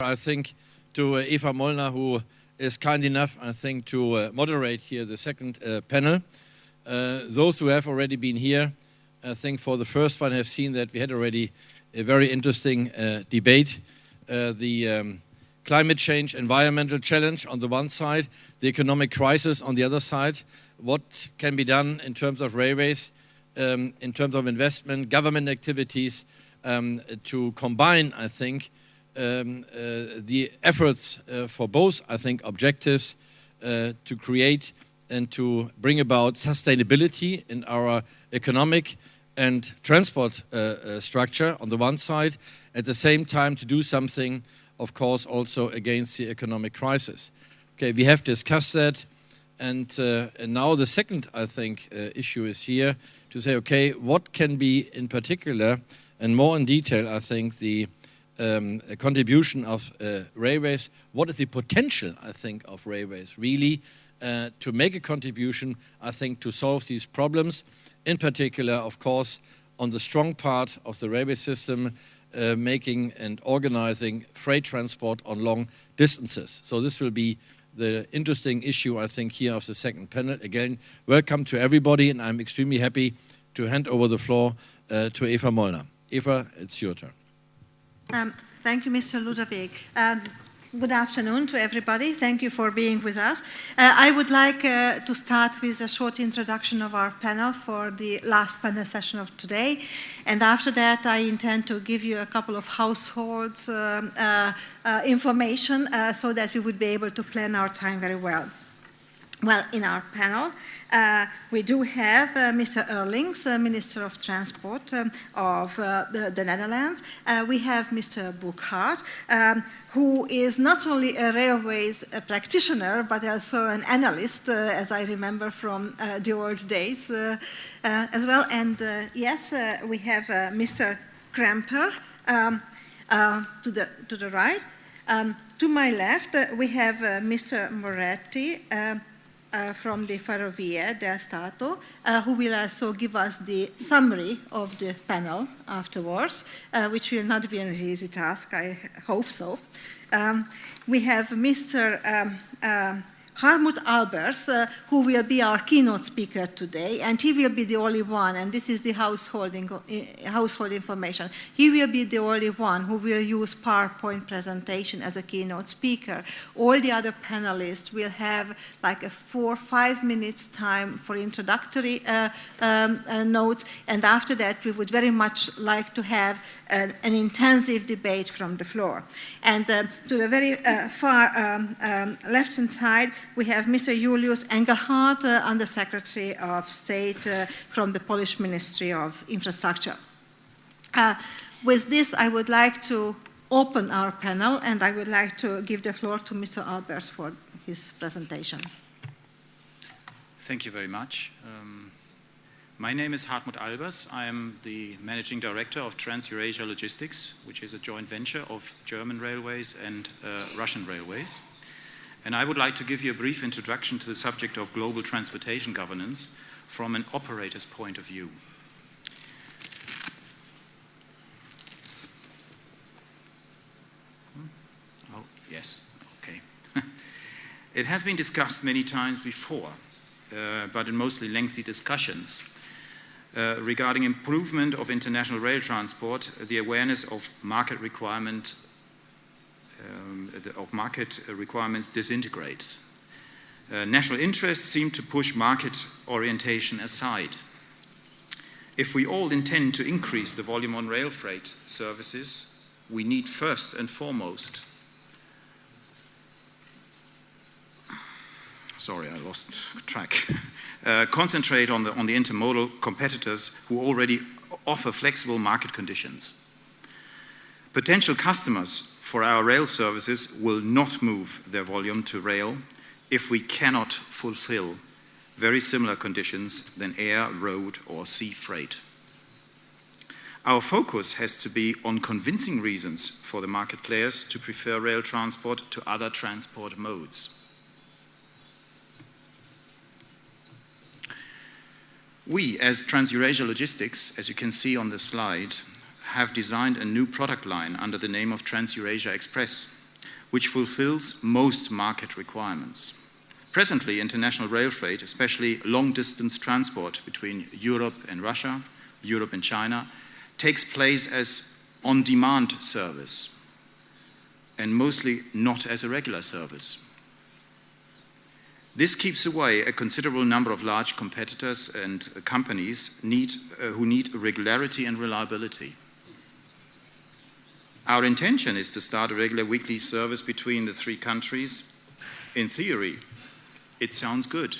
I think, to Eva Molnar, who is kind enough, I think, to moderate here the second panel. Those who have already been here, I think for the first one have seen that we had already a very interesting debate. The climate change, environmental challenge on the one side, the economic crisis on the other side, what can be done in terms of railways, in terms of investment, government activities, to combine, I think, the efforts for both, I think, objectives to create and to bring about sustainability in our economic and transport structure on the one side, at the same time to do something, of course, also against the economic crisis. Okay, we have discussed that, and now the second, I think, issue is here to say, okay, what can be in particular and more in detail, I think, the contribution of railways, what is the potential, I think, of railways really to make a contribution, I think, to solve these problems, in particular, of course, on the strong part of the railway system, making and organizing freight transport on long distances. So this will be the interesting issue, I think, here of the second panel. Again, welcome to everybody, and I'm extremely happy to hand over the floor to Eva Molnar. Eva, it's your turn. Thank you, Mr. Ludwig. Good afternoon to everybody. Thank you for being with us. I would like to start with a short introduction of our panel for the last panel session of today. And after that, I intend to give you a couple of household information so that we would be able to plan our time very well. Well, in our panel, we do have Mr. Eurlings, Minister of Transport of the Netherlands. We have Mr. Burkhardt, who is not only a railways practitioner, but also an analyst, as I remember from the old days as well. And yes, we have Mr. Kremper to the right. To my left, we have Mr. Moretti, from the Ferrovie del Stato, who will also give us the summary of the panel afterwards, which will not be an easy task, I hope so. We have Mr. Hartmut Albers, who will be our keynote speaker today, and he will be the only one, and this is the household information. He will be the only one who will use PowerPoint presentation as a keynote speaker. All the other panelists will have like a 4 or 5 minutes time for introductory notes, and after that we would very much like to have an intensive debate from the floor. And to the very far left-hand side, we have Mr. Julius Engelhardt, Under-Secretary of State from the Polish Ministry of Infrastructure. With this, I would like to open our panel, and I would like to give the floor to Mr. Albers for his presentation. Thank you very much. My name is Hartmut Albers. I am the Managing Director of Trans-Eurasia Logistics, which is a joint venture of German railways and Russian railways. And I would like to give you a brief introduction to the subject of global transportation governance from an operator's point of view. Oh, yes, okay. It has been discussed many times before, but in mostly lengthy discussions. Regarding improvement of international rail transport, the awareness of market requirements disintegrates. National interests seem to push market orientation aside. If we all intend to increase the volume on rail freight services, we need first and foremost, sorry, I lost track. Concentrate on the intermodal competitors who already offer flexible market conditions. Potential customers for our rail services will not move their volume to rail if we cannot fulfill very similar conditions than air, road, or sea freight. Our focus has to be on convincing reasons for the market players to prefer rail transport to other transport modes. We, as Trans-Eurasia Logistics, as you can see on the slide, have designed a new product line under the name of Trans-Eurasia Express. which fulfills most market requirements. Presently, international rail freight, especially long-distance transport between Europe and Russia, Europe and China, takes place as on-demand service and mostly not as a regular service. This keeps away a considerable number of large competitors and companies who need regularity and reliability. Our intention is to start a regular weekly service between the three countries. In theory, it sounds good.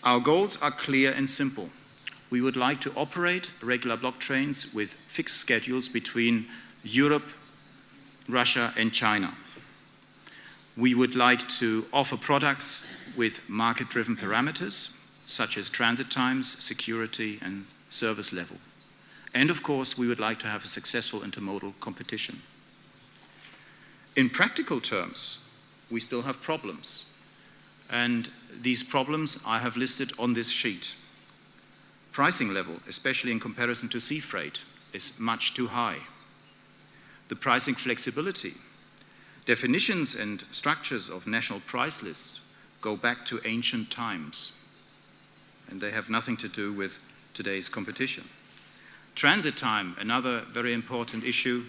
Our goals are clear and simple. We would like to operate regular block trains with fixed schedules between Europe, Russia and China. We would like to offer products with market-driven parameters, such as transit times, security and service level. And of course, we would like to have a successful intermodal competition. In practical terms, we still have problems. And these problems I have listed on this sheet. Pricing level, especially in comparison to sea freight, is much too high. The pricing flexibility, definitions and structures of national price lists go back to ancient times, and they have nothing to do with today's competition. Transit time, another very important issue.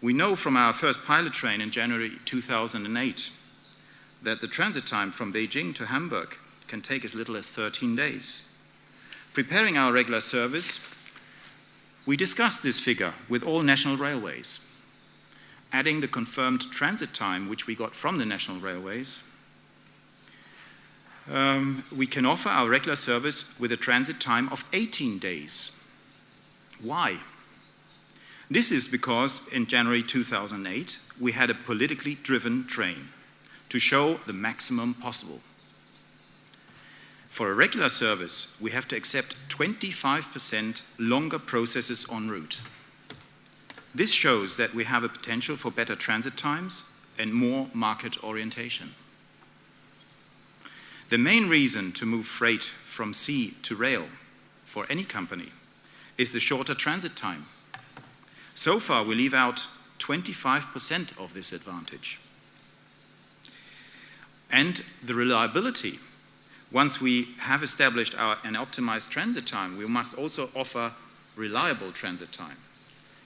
We know from our first pilot train in January 2008 that the transit time from Beijing to Hamburg can take as little as 13 days. Preparing our regular service, we discussed this figure with all national railways. Adding the confirmed transit time, which we got from the national railways, we can offer our regular service with a transit time of 18 days. Why? This is because in January 2008, we had a politically driven train to show the maximum possible. For a regular service, we have to accept 25% longer processes en route. This shows that we have a potential for better transit times and more market orientation. The main reason to move freight from sea to rail for any company is the shorter transit time. So far, we leave out 25% of this advantage. And the reliability. Once we have established an optimized transit time, we must also offer reliable transit time.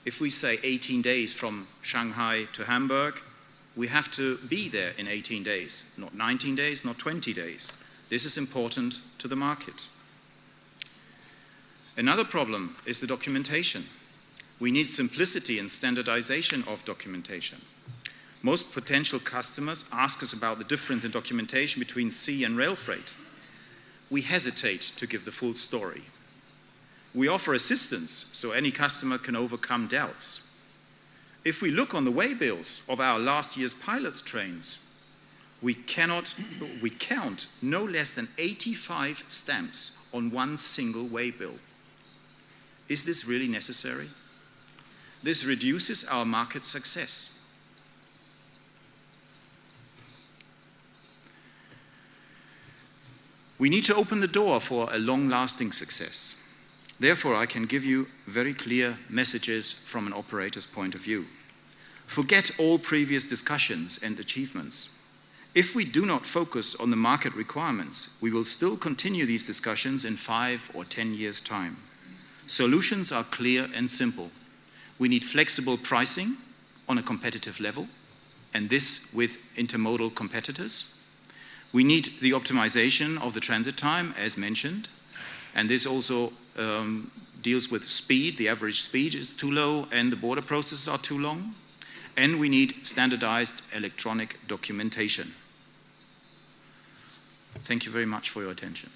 If we say 18 days from Shanghai to Hamburg, we have to be there in 18 days, not 19 days, not 20 days. This is important to the market. Another problem is the documentation. We need simplicity and standardization of documentation. Most potential customers ask us about the difference in documentation between sea and rail freight. We hesitate to give the full story. We offer assistance so any customer can overcome doubts. If we look on the waybills of our last year's pilots trains, we count no less than 85 stamps on one single waybill. Is this really necessary? This reduces our market success. We need to open the door for a long-lasting success. Therefore, I can give you very clear messages from an operator's point of view. Forget all previous discussions and achievements. If we do not focus on the market requirements, we will still continue these discussions in 5 or 10 years' time. Solutions are clear and simple. We need flexible pricing on a competitive level, and this with intermodal competitors. We need the optimization of the transit time, as mentioned, and this also deals with speed. The average speed is too low and the border processes are too long. And we need standardized electronic documentation. Thank you very much for your attention.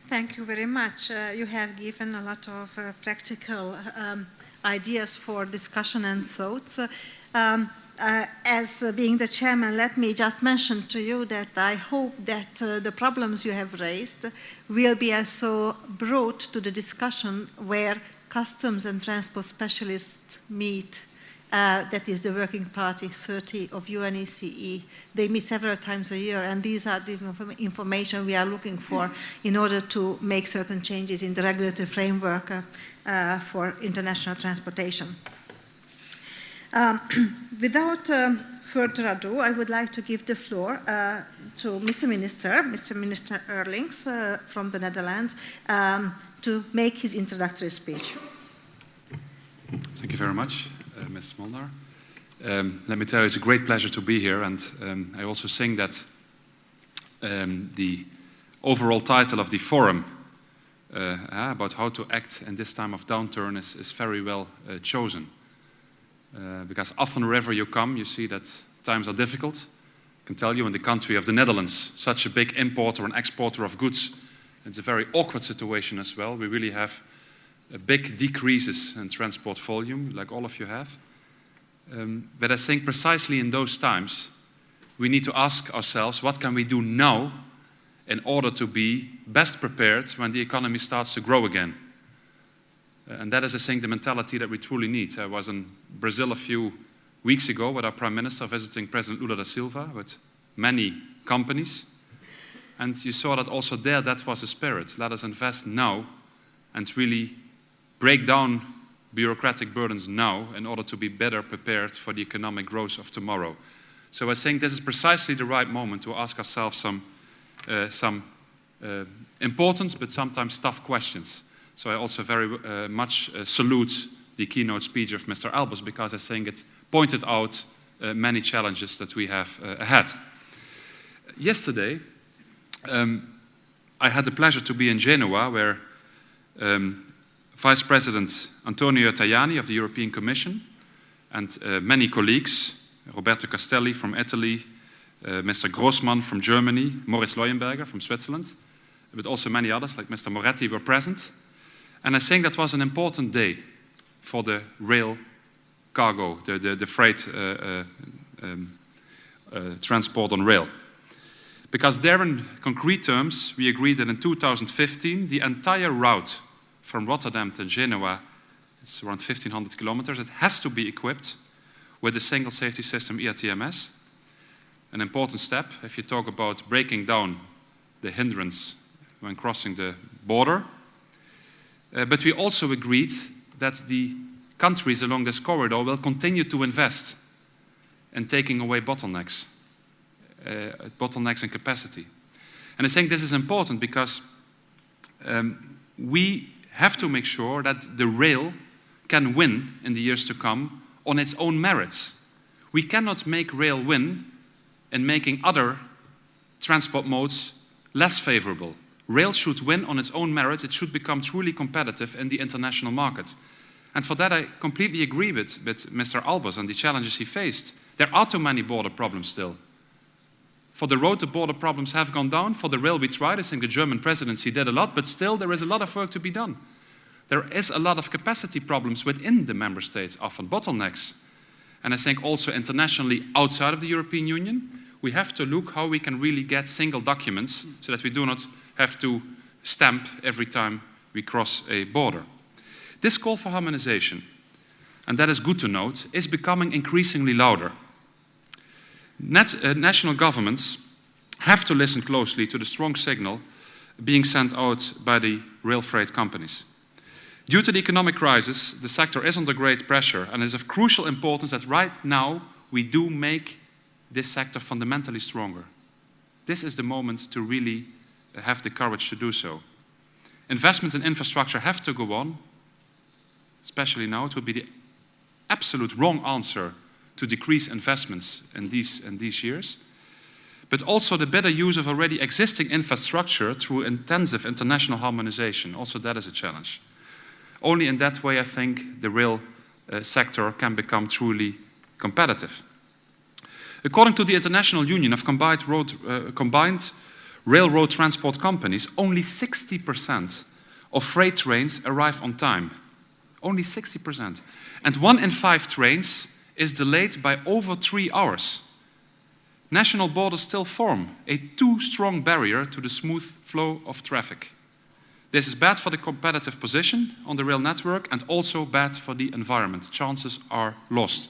Thank you very much. You have given a lot of practical ideas for discussion and thoughts. As being the chairman, let me just mention to you that I hope that the problems you have raised will be also brought to the discussion where customs and transport specialists meet that is the Working Party 30 of UNECE. They meet several times a year, and these are the information we are looking for in order to make certain changes in the regulatory framework for international transportation. Without further ado, I would like to give the floor to Mr. Minister Eurlings from the Netherlands, to make his introductory speech. Thank you very much, Ms. Molnar. Let me tell you, it's a great pleasure to be here, and I also think that the overall title of the forum about how to act in this time of downturn is very well chosen. Because often wherever you come, you see that times are difficult. I can tell you in the country of the Netherlands, such a big importer and exporter of goods, it's a very awkward situation as well. We really have big decreases in transport volume, like all of you have. But I think precisely in those times, we need to ask ourselves, what can we do now in order to be best prepared when the economy starts to grow again? And that is, I think, the mentality that we truly need. I was in Brazil a few weeks ago with our Prime Minister visiting President Lula da Silva with many companies. And you saw that also there, that was the spirit. Let us invest now and really break down bureaucratic burdens now in order to be better prepared for the economic growth of tomorrow. So I think this is precisely the right moment to ask ourselves some important but sometimes tough questions. So I also very much salute the keynote speech of Mr. Albers, because I think it pointed out many challenges that we have ahead. Yesterday, I had the pleasure to be in Genoa, where Vice President Antonio Tajani of the European Commission and many colleagues, Roberto Castelli from Italy, Mr. Grossmann from Germany, Moritz Leueuberger from Switzerland, but also many others like Mr. Moretti were present. And I think that was an important day for the rail cargo, the freight transport on rail. Because there in concrete terms, we agreed that in 2015, the entire route from Rotterdam to Genoa, it's around 1,500 kilometers, it has to be equipped with a single safety system ERTMS. An important step if you talk about breaking down the hindrance when crossing the border. But we also agreed that the countries along this corridor will continue to invest in taking away bottlenecks in capacity. And I think this is important because we have to make sure that the rail can win in the years to come on its own merits. We cannot make rail win in making other transport modes less favorable. Rail should win on its own merits. It should become truly competitive in the international market. And for that, I completely agree with Mr. Albers and the challenges he faced. There are too many border problems still. For the road, the border problems have gone down. For the rail, we tried. I think the German presidency did a lot, but still there is a lot of work to be done. There is a lot of capacity problems within the member states, often bottlenecks. And I think also internationally outside of the European Union, we have to look how we can really get single documents so that we do not have to stamp every time we cross a border. This call for harmonization, and that is good to note, is becoming increasingly louder. National governments have to listen closely to the strong signal being sent out by the rail freight companies. Due to the economic crisis, the sector is under great pressure, and it is of crucial importance that right now we do make this sector fundamentally stronger. This is the moment to really have the courage to do so. Investments in infrastructure have to go on, especially now. It would be the absolute wrong answer to decrease investments in these years. But also the better use of already existing infrastructure through intensive international harmonization. Also that is a challenge. Only in that way, I think, the rail sector can become truly competitive. According to the International Union of Combined Railroad Transport Companies, only 60% of freight trains arrive on time. Only 60%. And 1 in 5 trains is delayed by over 3 hours. National borders still form a too strong barrier to the smooth flow of traffic. This is bad for the competitive position on the rail network and also bad for the environment. Chances are lost.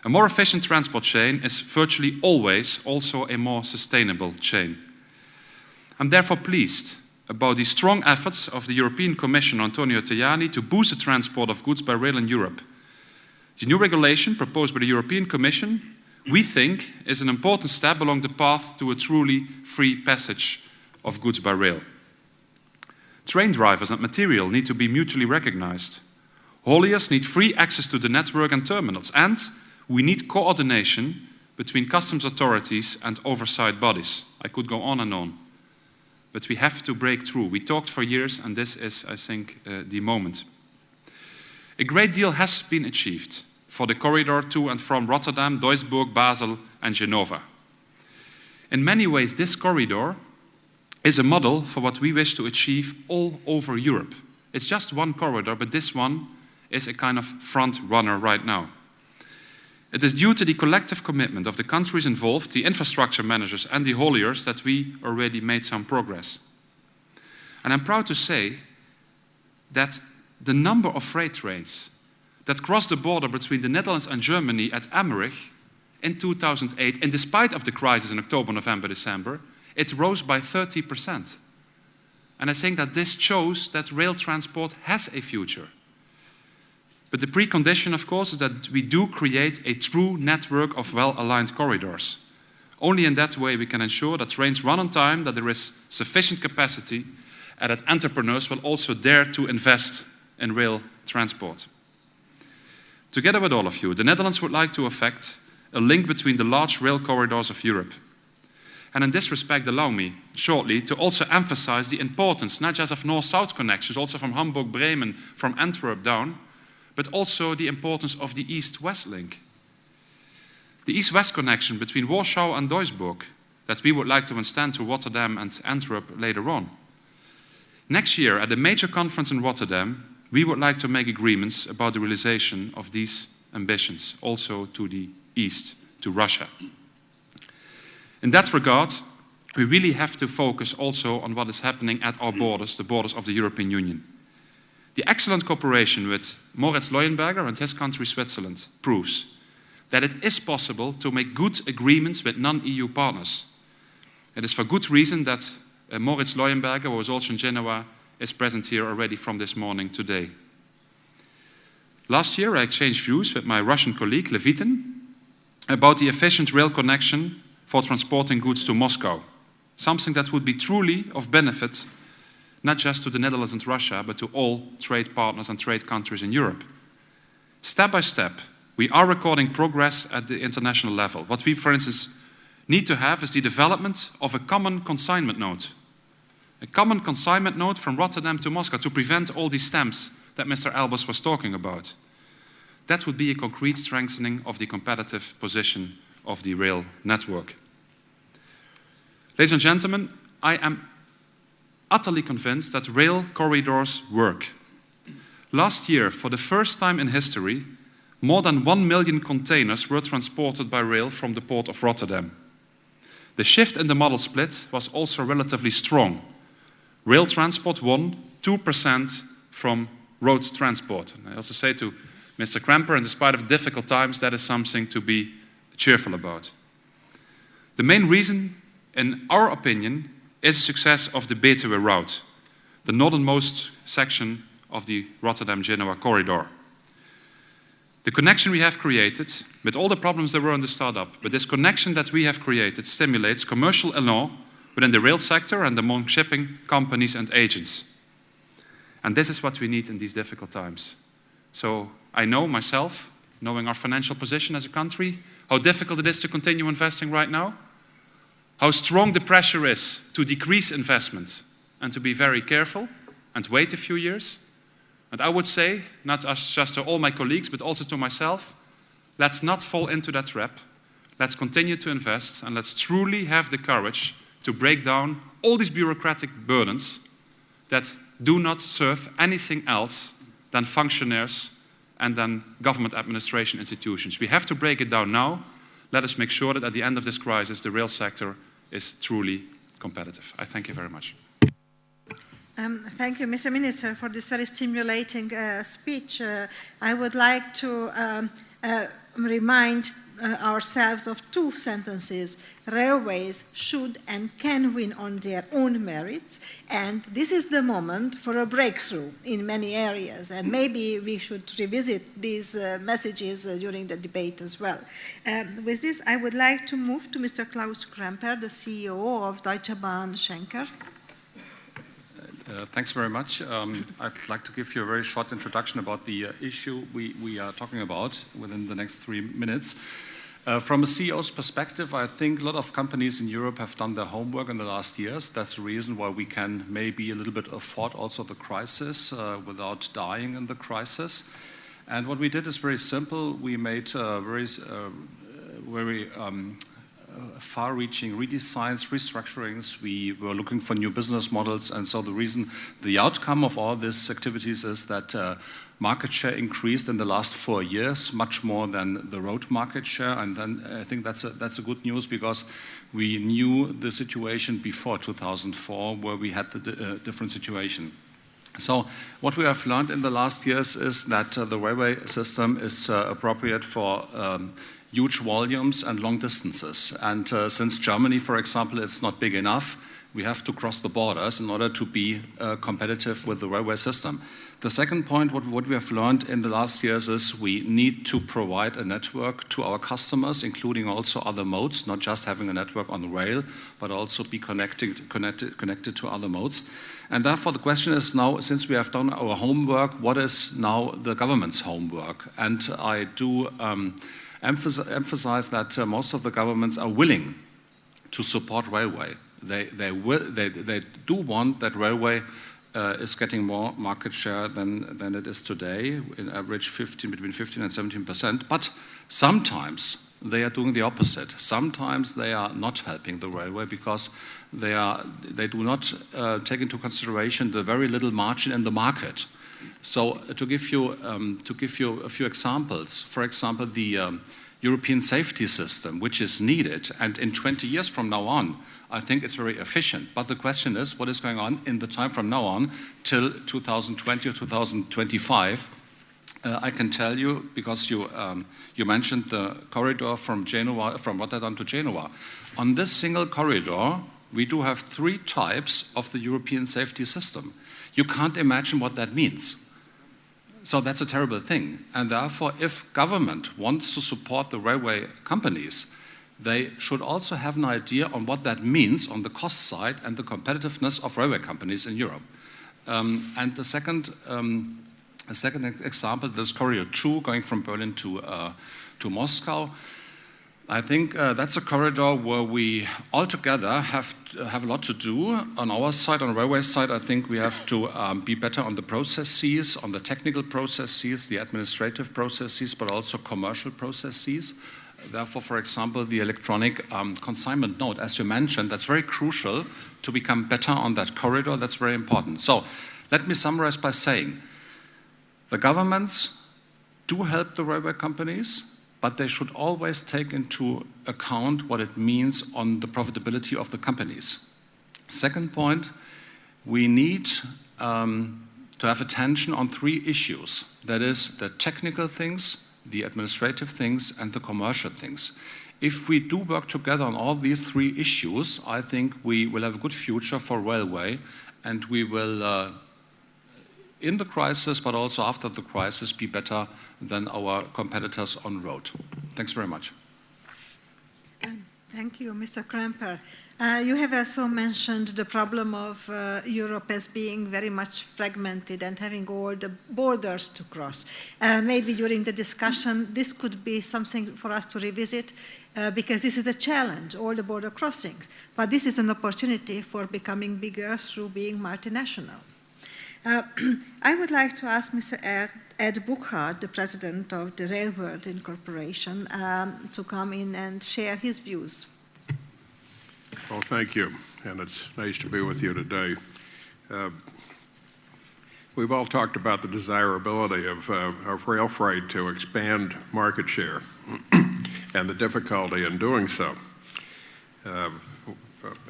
A more efficient transport chain is virtually always also a more sustainable chain. I'm therefore pleased about the strong efforts of the European Commission, Antonio Tajani, to boost the transport of goods by rail in Europe. The new regulation proposed by the European Commission, we think, is an important step along the path to a truly free passage of goods by rail. Train drivers and material need to be mutually recognized. Hauliers need free access to the network and terminals, and we need coordination between customs authorities and oversight bodies. I could go on and on, but we have to break through. We talked for years, and this is, I think, the moment. A great deal has been achieved for the corridor to and from Rotterdam, Duisburg, Basel, and Genova. In many ways, this corridor is a model for what we wish to achieve all over Europe. It's just one corridor, but this one is a kind of front runner right now. It is due to the collective commitment of the countries involved, the infrastructure managers and the hauliers, that we already made some progress. And I'm proud to say that the number of freight trains that crossed the border between the Netherlands and Germany at Emmerich in 2008, and despite of the crisis in October, November, December, it rose by 30%. And I think that this shows that rail transport has a future. But the precondition, of course, is that we do create a true network of well-aligned corridors. Only in that way we can ensure that trains run on time, that there is sufficient capacity, and that entrepreneurs will also dare to invest in rail transport. Together with all of you, the Netherlands would like to effect a link between the large rail corridors of Europe. And in this respect, allow me shortly to also emphasize the importance, not just of north-south connections, also from Hamburg, Bremen, from Antwerp down, but also the importance of the east-west link. The east-west connection between Warsaw and Duisburg that we would like to extend to Rotterdam and Antwerp later on. Next year, at a major conference in Rotterdam, we would like to make agreements about the realization of these ambitions, also to the east, to Russia. In that regard, we really have to focus also on what is happening at our borders, the borders of the European Union. The excellent cooperation with Moritz Leueuberger and his country Switzerland proves that it is possible to make good agreements with non-EU partners. It is for good reason that Moritz Leueuberger, who was also in Genoa, is present here already from this morning today. Last year I exchanged views with my Russian colleague Levitin about the efficient rail connection for transporting goods to Moscow, something that would be truly of benefit not just to the Netherlands and Russia, but to all trade partners and trade countries in Europe. Step by step, we are recording progress at the international level. What we, for instance, need to have is the development of a common consignment node. A common consignment node from Rotterdam to Moscow to prevent all these stamps that Mr. Albers was talking about. That would be a concrete strengthening of the competitive position of the rail network. Ladies and gentlemen, I am utterly convinced that rail corridors work. Last year, for the first time in history, more than 1 million containers were transported by rail from the port of Rotterdam. The shift in the model split was also relatively strong. Rail transport won 2% from road transport. And I also say to Mr. Kremper, in spite of difficult times, that is something to be cheerful about. The main reason, in our opinion, is the success of the Betuwe route, the northernmost section of the Rotterdam-Genoa corridor. The connection we have created, with all the problems there were in the startup, but this connection that we have created stimulates commercial elan within the rail sector and among shipping companies and agents. And this is what we need in these difficult times. So I know myself, knowing our financial position as a country, how difficult it is to continue investing right now, how strong the pressure is to decrease investment and to be very careful and wait a few years. And I would say, not just to all my colleagues, but also to myself, let's not fall into that trap. Let's continue to invest, and let's truly have the courage to break down all these bureaucratic burdens that do not serve anything else than functionaries and then government administration institutions. We have to break it down now. Let us make sure that at the end of this crisis, the rail sector is truly competitive. I thank you very much. Thank you, Mr. Minister, for this very stimulating speech. I would like to remind ourselves of two sentences. Railways should and can win on their own merits, and this is the moment for a breakthrough in many areas, and maybe we should revisit these messages during the debate as well. With this, I would like to move to Mr. Klaus Kremper, the CEO of Deutsche Bahn Schenker. Thanks very much. I'd like to give you a very short introduction about the issue we are talking about within the next 3 minutes. From a CEO's perspective, I think a lot of companies in Europe have done their homework in the last years. That's the reason why we can maybe a little bit afford also the crisis without dying in the crisis. And what we did is very simple. We made very far-reaching redesigns, restructurings. We were looking for new business models, and so the outcome of all these activities is that market share increased in the last 4 years, much more than the road market share. And then I think that's a good news, because we knew the situation before 2004, where we had the different situation. So what we have learned in the last years is that the railway system is appropriate for huge volumes and long distances. And since Germany, for example, is not big enough, we have to cross the borders in order to be competitive with the railway system. The second point, what we have learned in the last years, is we need to provide a network to our customers, including also other modes, not just having a network on the rail, but also be connected to other modes. And therefore the question is now, since we have done our homework, what is now the government's homework? And I do emphasize that most of the governments are willing to support railway. They do want that railway is getting more market share than it is today, in average between 15 and 17%. But sometimes they are doing the opposite. Sometimes they are not helping the railway, because they do not take into consideration the very little margin in the market. So to give you a few examples, for example, the European safety system, which is needed, and in 20 years from now on, I think it's very efficient. But the question is, what is going on in the time from now on till 2020 or 2025? I can tell you, because you mentioned the corridor from Rotterdam to Genoa. On this single corridor, we do have 3 types of the European safety system. You can't imagine what that means. So that's a terrible thing. And therefore, if government wants to support the railway companies, they should also have an idea on what that means on the cost side and the competitiveness of railway companies in Europe. And the second example, this Corridor 2 going from Berlin to Moscow. I think that's a corridor where we altogether have a lot to do. On our side, on the railway side, I think we have to be better on the processes, on the technical processes, the administrative processes, but also commercial processes. Therefore, for example, the electronic consignment note, as you mentioned, that's very crucial to become better on that corridor. That's very important. So let me summarize by saying the governments do help the railway companies, but they should always take into account what it means on the profitability of the companies. Second point, we need to have attention on 3 issues. That is the technical things, the administrative things, and the commercial things. If we do work together on all these 3 issues, I think we will have a good future for railway, and we will, in the crisis, but also after the crisis, be better than our competitors on road. Thanks very much. Thank you, Mr. Kremper. You have also mentioned the problem of Europe as being very much fragmented and having all the borders to cross. Maybe during the discussion, this could be something for us to revisit, because this is a challenge, all the border crossings. But this is an opportunity for becoming bigger through being multinational. I would like to ask Mr. Ed Burkhardt, the president of the Railworld Incorporation, to come in and share his views. Well, thank you, and it's nice to be with you today. We've all talked about the desirability of rail freight to expand market share and the difficulty in doing so.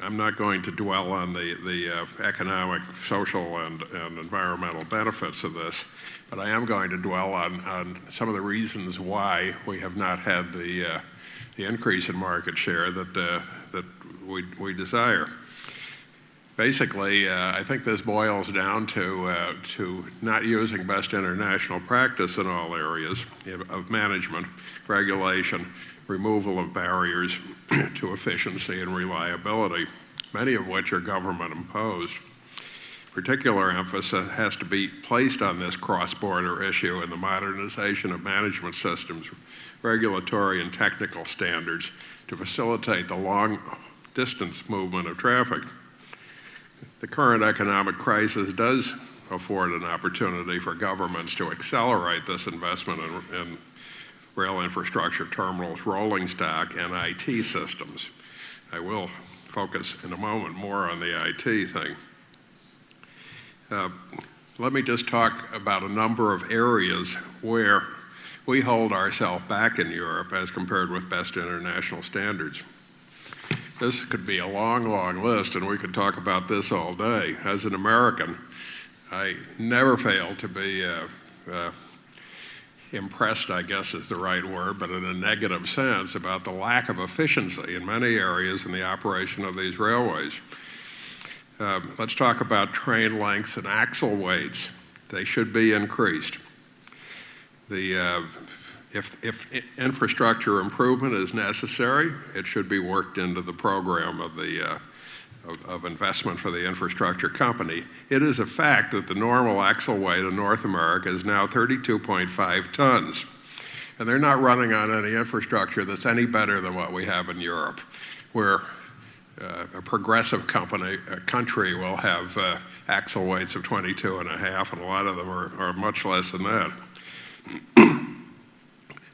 I'm not going to dwell on the economic, social, and environmental benefits of this, but I am going to dwell on some of the reasons why we have not had the increase in market share that we desire. Basically, I think this boils down to not using best international practice in all areas of management, regulation, removal of barriers to efficiency and reliability, many of which are government imposed. Particular emphasis has to be placed on this cross-border issue in the modernization of management systems, regulatory and technical standards to facilitate the long-distance movement of traffic. The current economic crisis does afford an opportunity for governments to accelerate this investment in rail infrastructure, terminals, rolling stock, and IT systems. I will focus in a moment more on the IT thing. Let me just talk about a number of areas where we hold ourselves back in Europe as compared with best international standards. This could be a long, long list, and we could talk about this all day. As an American, I never fail to be impressed, I guess is the right word, but in a negative sense, about the lack of efficiency in many areas in the operation of these railways. Let's talk about train lengths and axle weights. They should be increased. If infrastructure improvement is necessary, it should be worked into the program of investment for the infrastructure company. It is a fact that the normal axle weight in North America is now 32.5 tons. And they're not running on any infrastructure that's any better than what we have in Europe, where a progressive country will have axle weights of 22.5, and a lot of them are much less than that.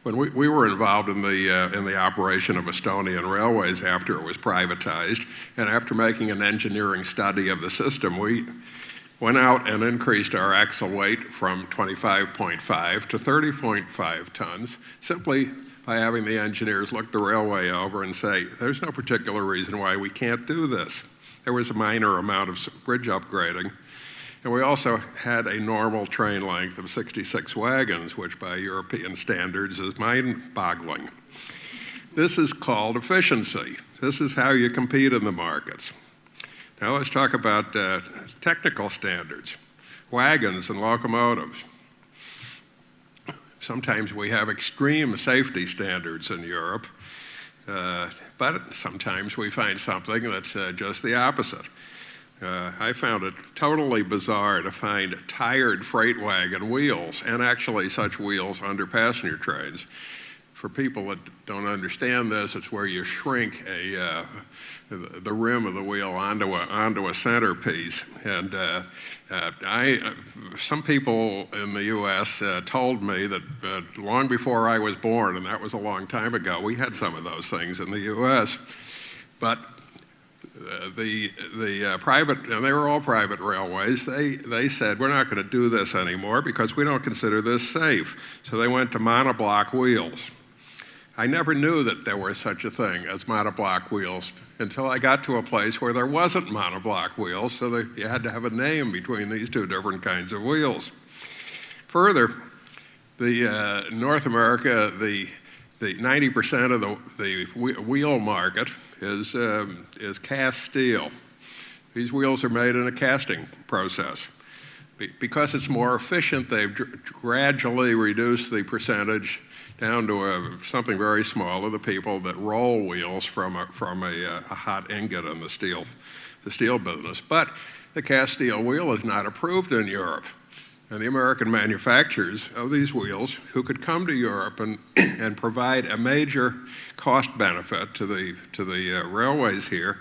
When we were involved in the operation of Estonian Railways after it was privatized, and after making an engineering study of the system, we went out and increased our axle weight from 25.5 to 30.5 tons, simply by having the engineers look the railway over and say, there's no particular reason why we can't do this. There was a minor amount of bridge upgrading. And we also had a normal train length of 66 wagons, which by European standards is mind-boggling. This is called efficiency. This is how you compete in the markets. Now let's talk about technical standards, wagons and locomotives. Sometimes we have extreme safety standards in Europe, but sometimes we find something that's just the opposite. I found it totally bizarre to find tired freight wagon wheels, and actually such wheels under passenger trains. For people that don't understand this, it's where you shrink the rim of the wheel onto a centerpiece. And some people in the U.S. told me that long before I was born, and that was a long time ago, we had some of those things in the U.S. But the private, and they were all private railways, they said, we're not going to do this anymore because we don't consider this safe. So they went to monoblock wheels. I never knew that there was such a thing as monoblock wheels until I got to a place where there wasn't monoblock wheels, so you had to have a name between these two different kinds of wheels. Further, North America, the 90% of the wheel market is cast steel. These wheels are made in a casting process. Because it's more efficient, they've gradually reduced the percentage down to something very small of the people that roll wheels from a hot ingot in the steel business. But the cast steel wheel is not approved in Europe. And the American manufacturers of these wheels, who could come to Europe and provide a major cost benefit to the railways here,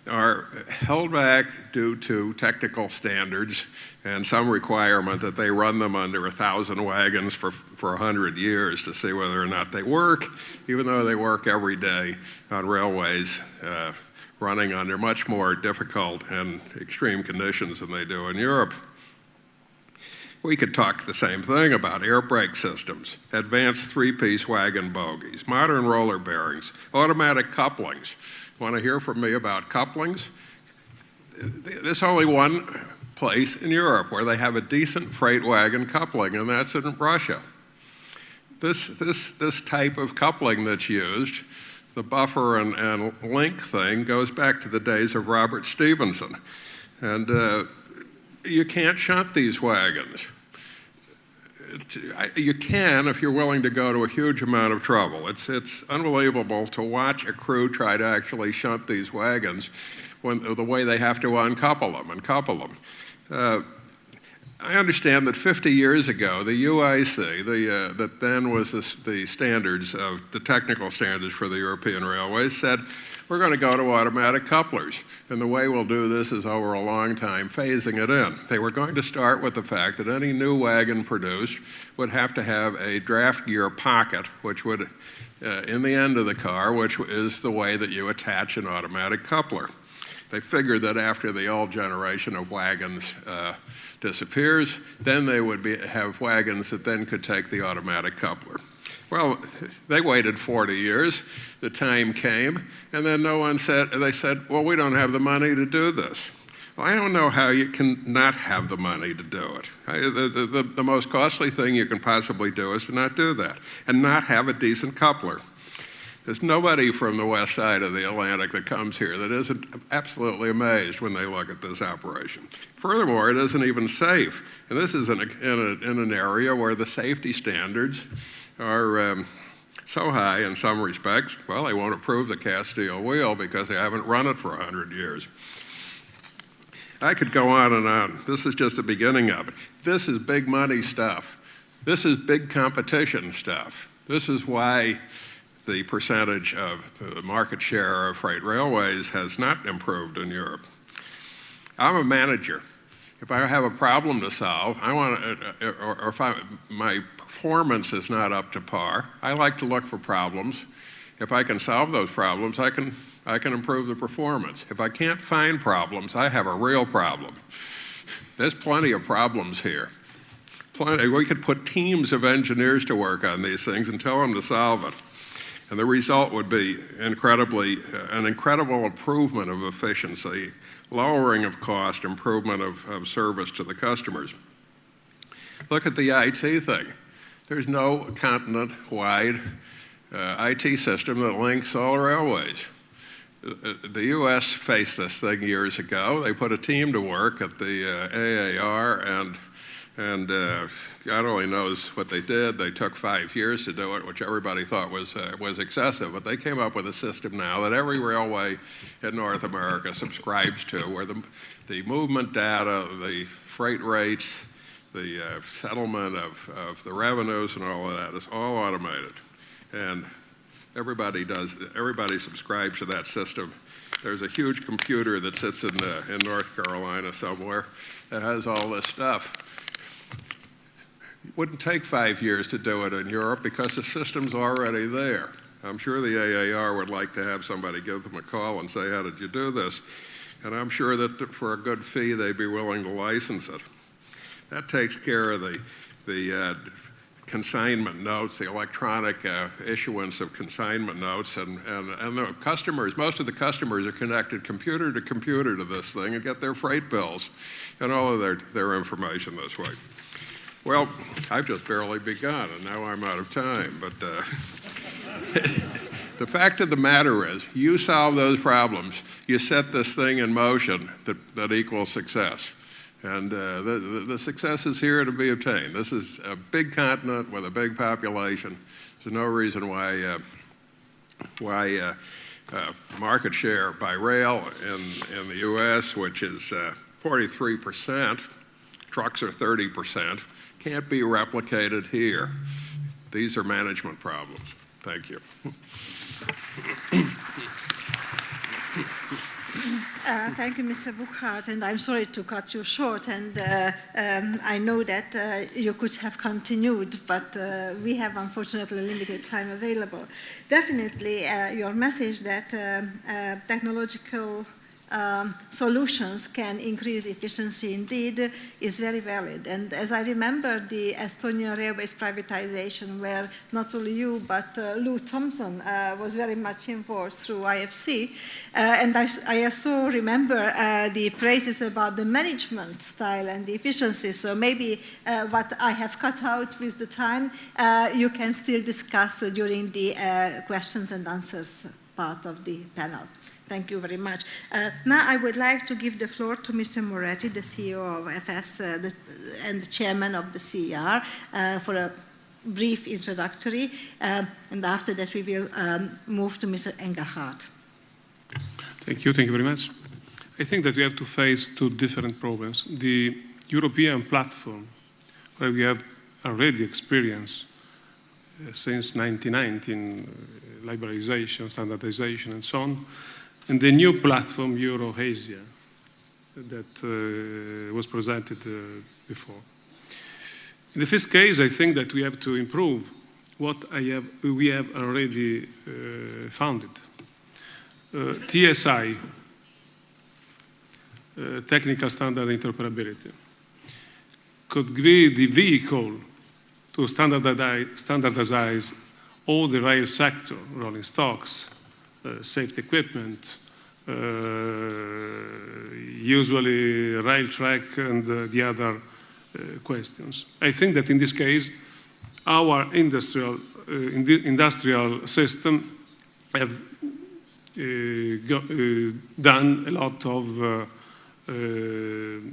are held back due to technical standards and some requirement that they run them under 1,000 wagons for 100 years to see whether or not they work, even though they work every day on railways running under much more difficult and extreme conditions than they do in Europe. We could talk the same thing about air brake systems, advanced three-piece wagon bogies, modern roller bearings, automatic couplings. Want to hear from me about couplings? This only one place in Europe where they have a decent freight wagon coupling, and that's in Russia. This type of coupling that's used, the buffer and link thing, goes back to the days of Robert Stevenson. And you can't shunt these wagons. You can if you're willing to go to a huge amount of trouble. It's unbelievable to watch a crew try to actually shunt these wagons the way they have to uncouple them and couple them. I understand that 50 years ago, the UIC, that then was the standards of the technical standards for the European railways, said, we're going to go to automatic couplers. And the way we'll do this is over a long time, phasing it in. They were going to start with the fact that any new wagon produced would have to have a draft gear pocket, which would, in the end of the car, which is the way that you attach an automatic coupler. They figured that after the old generation of wagons disappears, then they would have wagons that then could take the automatic coupler. Well, they waited 40 years, the time came, and then they said, well, we don't have the money to do this. Well, I don't know how you can not have the money to do it. The most costly thing you can possibly do is to not do that, and not have a decent coupler. There's nobody from the west side of the Atlantic that comes here that isn't absolutely amazed when they look at this operation. Furthermore, it isn't even safe. And this is in an area where the safety standards are so high in some respects, well, they won't approve the cast steel wheel because they haven't run it for 100 years. I could go on and on. This is just the beginning of it. This is big money stuff. This is big competition stuff. This is why the percentage of the market share of freight railways has not improved in Europe. I'm a manager. If I have a problem to solve, or if my performance is not up to par, I like to look for problems. If I can solve those problems, I can improve the performance. If I can't find problems, I have a real problem. There's plenty of problems here. We could put teams of engineers to work on these things and tell them to solve it. And the result would be an incredible improvement of efficiency, lowering of cost, improvement of service to the customers. Look at the IT thing. There's no continent-wide IT system that links all railways. The U.S. faced this thing years ago. They put a team to work at the AAR, and God only knows what they did. They took 5 years to do it, which everybody thought was excessive. But they came up with a system now that every railway in North America subscribes to, where the movement data, the freight rates, the settlement of the revenues and all of that is all automated. And everybody subscribes to that system. There's a huge computer that sits in North Carolina somewhere that has all this stuff. It wouldn't take 5 years to do it in Europe because the system's already there. I'm sure the AAR would like to have somebody give them a call and say, how did you do this? And I'm sure that for a good fee, they'd be willing to license it. That takes care of the consignment notes, the electronic issuance of consignment notes, and the customers, most of the customers are connected computer to computer to this thing and get their freight bills and all of their information this way. Well, I've just barely begun, and now I'm out of time, but the fact of the matter is, you solve those problems, you set this thing in motion that equals success. And the success is here to be obtained. This is a big continent with a big population. There's no reason why market share by rail in the U.S., which is 43%, trucks are 30%, can't be replicated here. These are management problems. Thank you. Thank you, Mr. Burkhardt, and I'm sorry to cut you short, and I know that you could have continued, but we have unfortunately limited time available. Definitely your message that technological solutions can increase efficiency indeed is very valid. And as I remember the Estonian Railways privatization, where not only you but Lou Thompson was very much involved through IFC, and I also remember the praises about the management style and the efficiency. So maybe what I have cut out with the time, you can still discuss during the questions and answers part of the panel. Thank you very much. Now I would like to give the floor to Mr. Moretti, the CEO of FS and the chairman of the CER, for a brief introductory, and after that we will move to Mr. Engelhardt. Thank you very much. I think that we have to face two different problems. The European platform, where we have already experienced since 1919, liberalization, standardization, and so on, and the new platform, Euro-Asia, that was presented before. In the first case, I think that we have to improve what we have already founded. TSI, Technical Standard Interoperability, could be the vehicle to standardize all the rail sector, rolling stocks, safety equipment, usually rail track, and the other questions. I think that in this case, our industrial system have done a lot of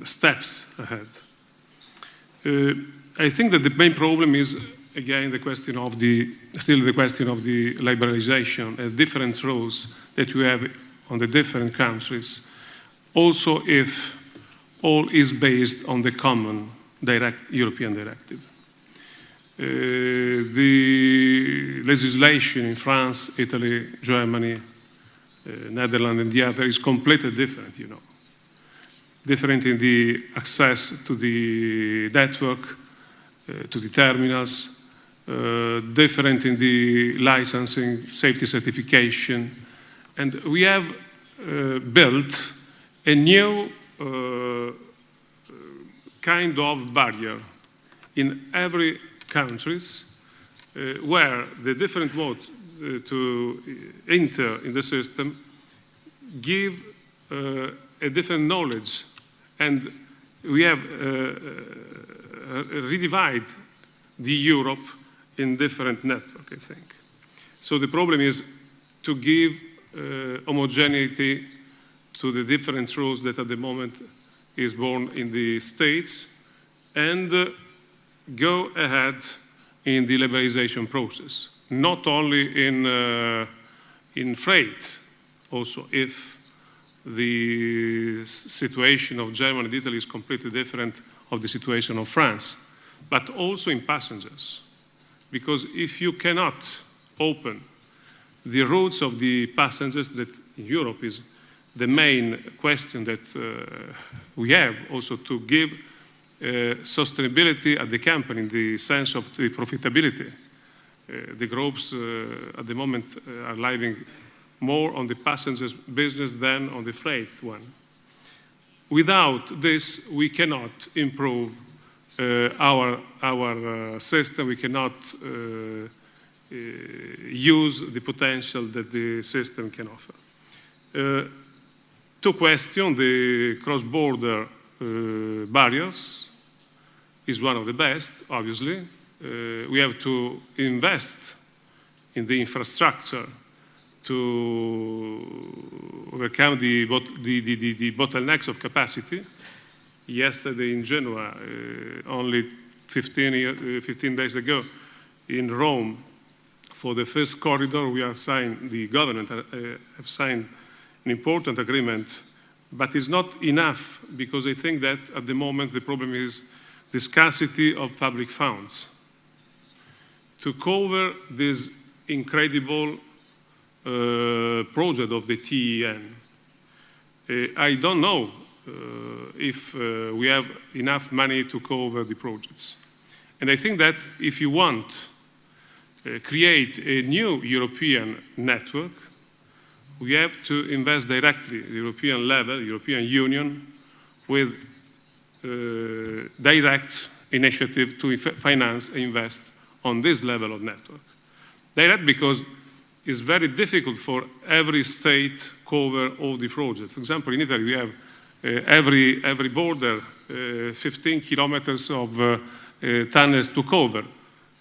steps ahead. I think that the main problem is, again, the question of the liberalization and different rules that we have on the different countries. Also, if all is based on the common European directive. The legislation in France, Italy, Germany, Netherlands, and the other is completely different, you know. Different in the access to the network, to the terminals, different in the licensing, safety certification. And we have built a new kind of barrier in every countries where the different modes to enter in the system give a different knowledge, and we have redivided the Europe in different network, I think. So the problem is to give homogeneity to the different rules that at the moment is born in the States, and go ahead in the liberalization process, not only in freight, also if the situation of Germany and Italy is completely different of the situation of France, but also in passengers. Because if you cannot open the routes of the passengers, that in Europe is the main question that we have, also to give sustainability at the company in the sense of the profitability. The groups at the moment are living more on the passengers business than on the freight one. Without this, we cannot improve our system. We cannot use the potential that the system can offer. Two questions: the cross-border barriers is one of the best, obviously. We have to invest in the infrastructure to overcome the bottlenecks of capacity. Yesterday in Genoa, only 15 days ago, in Rome, for the first corridor, the government have signed an important agreement, but it's not enough, because I think that at the moment the problem is the scarcity of public funds. To cover this incredible project of the TEN, I don't know if we have enough money to cover the projects. And I think that if you want to create a new European network, we have to invest directly at the European level, European Union, with direct initiative to finance and invest on this level of network. Direct because it's very difficult for every state cover all the projects. For example, in Italy, we have every border 15 kilometers of tunnels to cover.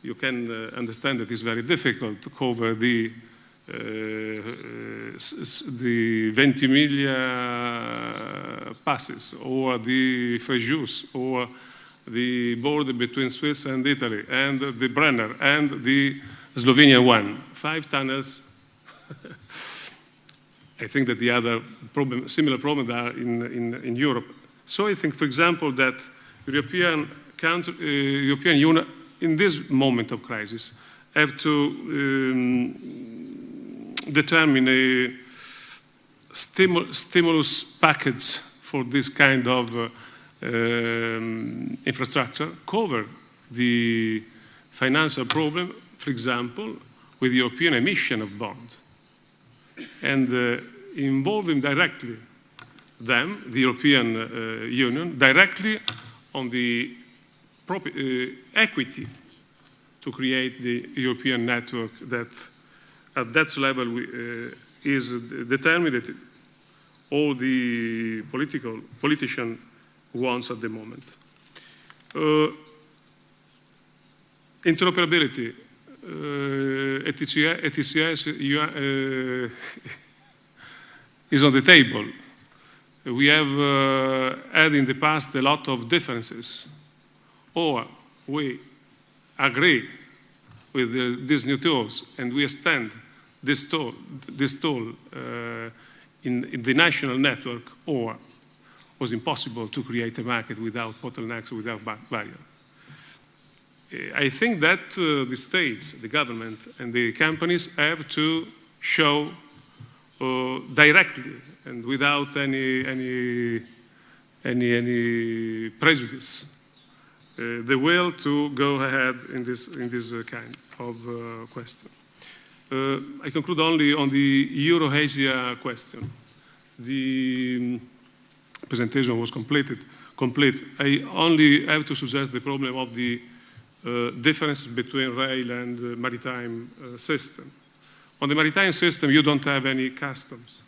You can understand that it's very difficult to cover the Ventimiglia passes, or the Frejus, or the border between Swiss and Italy, and the Brenner, and the Slovenian one. 5 tunnels. I think that the other similar problems are in Europe. So I think, for example, that European Union, in this moment of crisis, have to determine a stimulus package for this kind of infrastructure, cover the financial problem, for example, with European emission of bonds, and involving directly them, the European Union, directly on the equity to create the European network that at that level is determined that all the politician wants at the moment. Interoperability, ETCS is on the table. We have had in the past a lot of differences, or we agree with these new tools and we extend this tool in the national network, or was impossible to create a market without bottlenecks, without barriers. I think that the states, the government, and the companies have to show directly and without any prejudice the will to go ahead in this kind of question. I conclude only on the Euro-Asia question. The presentation was complete. I only have to suggest the problem of the differences between rail and maritime system. On the maritime system, you don't have any customs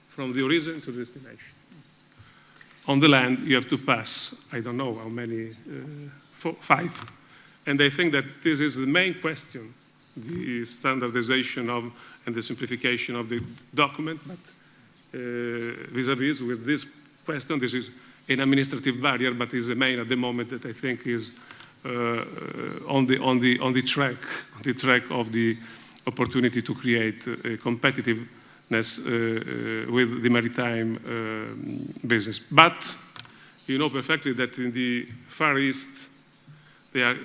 from the origin to destination. On the land, you have to pass, I don't know how many, 5. And I think that this is the main question, the standardization of and the simplification of the document, but vis-a-vis with this question, this is an administrative barrier, but is the main at the moment that I think is on the track of the opportunity to create competitiveness with the maritime business. But you know perfectly that in the Far East they are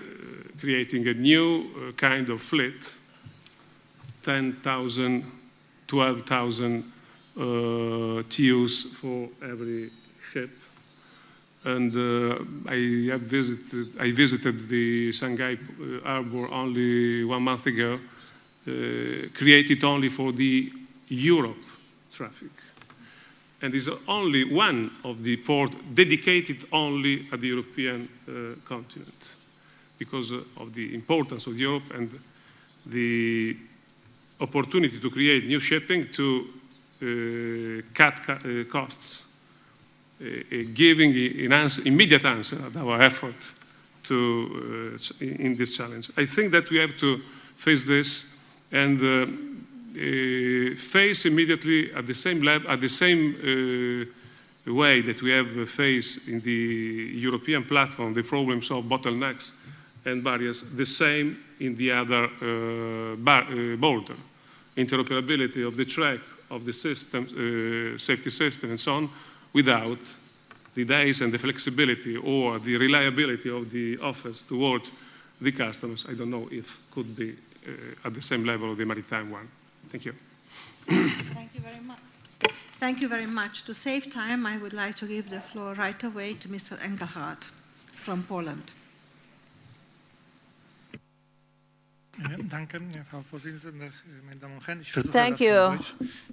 creating a new kind of fleet, 10,000, 12,000 TEUs for every ship. And I visited the Shanghai harbor only 1 month ago, created only for the Europe traffic. And is only one of the ports dedicated only at the European continent because of the importance of Europe and the opportunity to create new shipping to cut costs. Giving an immediate answer at our effort in this challenge. I think that we have to face this and face immediately at the same level, at the same way that we have faced in the European platform the problems of bottlenecks and barriers, the same in the other border. Interoperability of the track, of the system, safety system and so on, without the days and the flexibility or the reliability of the offers toward the customers, I don't know if could be at the same level of the maritime one. Thank you. Thank you very much. Thank you very much. To save time, I would like to give the floor right away to Mr. Engelhardt from Poland. Thank you,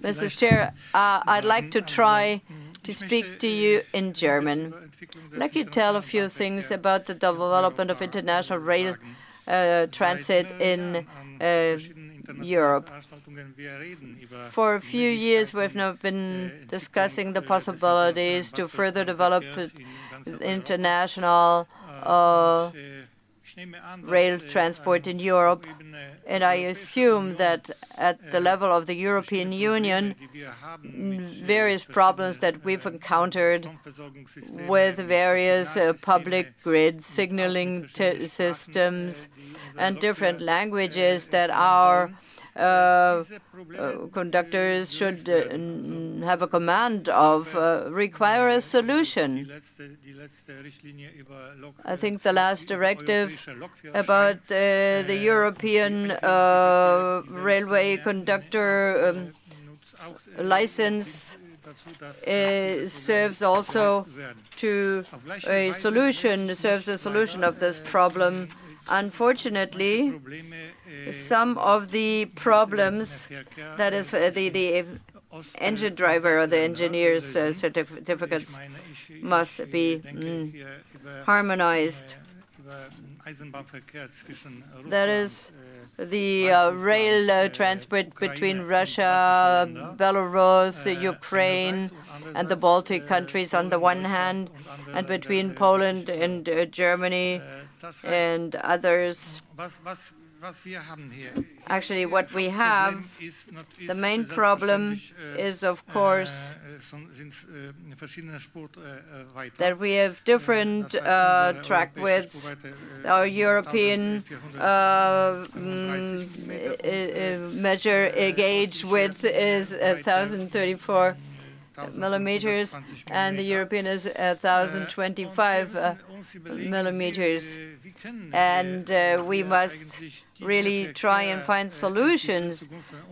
Mrs. Chair. I'd like to try to speak to you in German. I'd like you to tell a few things about the development of international rail transit in Europe. For a few years, we've now been discussing the possibilities to further develop international rail transport in Europe, and I assume that at the level of the European Union, various problems that we've encountered with various public grid signaling systems and different languages that our conductors should have a command of require a solution. I think the last directive about the European railway conductor license serves also to serves a solution of this problem. Unfortunately, some of the problems, that is the engine driver or the engineer's certificates, must be harmonized. That is the rail transport between Russia, Belarus, Ukraine, and the Baltic countries on the one hand, and between Poland and Germany and others. Actually, what we have, the main problem is, of course, that we have different track widths. Our European measure gauge width is 1,034 millimeters, and the European is 1,025 millimeters. And we must really try and find solutions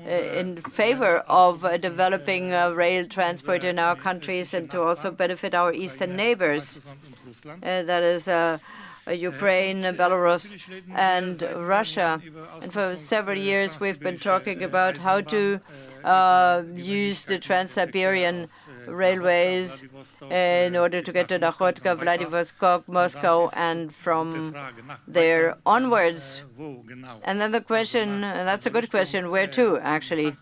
in favor of developing rail transport in our countries and to also benefit our eastern neighbors. That is Ukraine, Belarus, and Russia. And for several years, we've been talking about how to use the Trans-Siberian railways in order to get to Nakhodka, Vladivostok, Moscow, and from there onwards. And then the question, and that's a good question, where to, actually?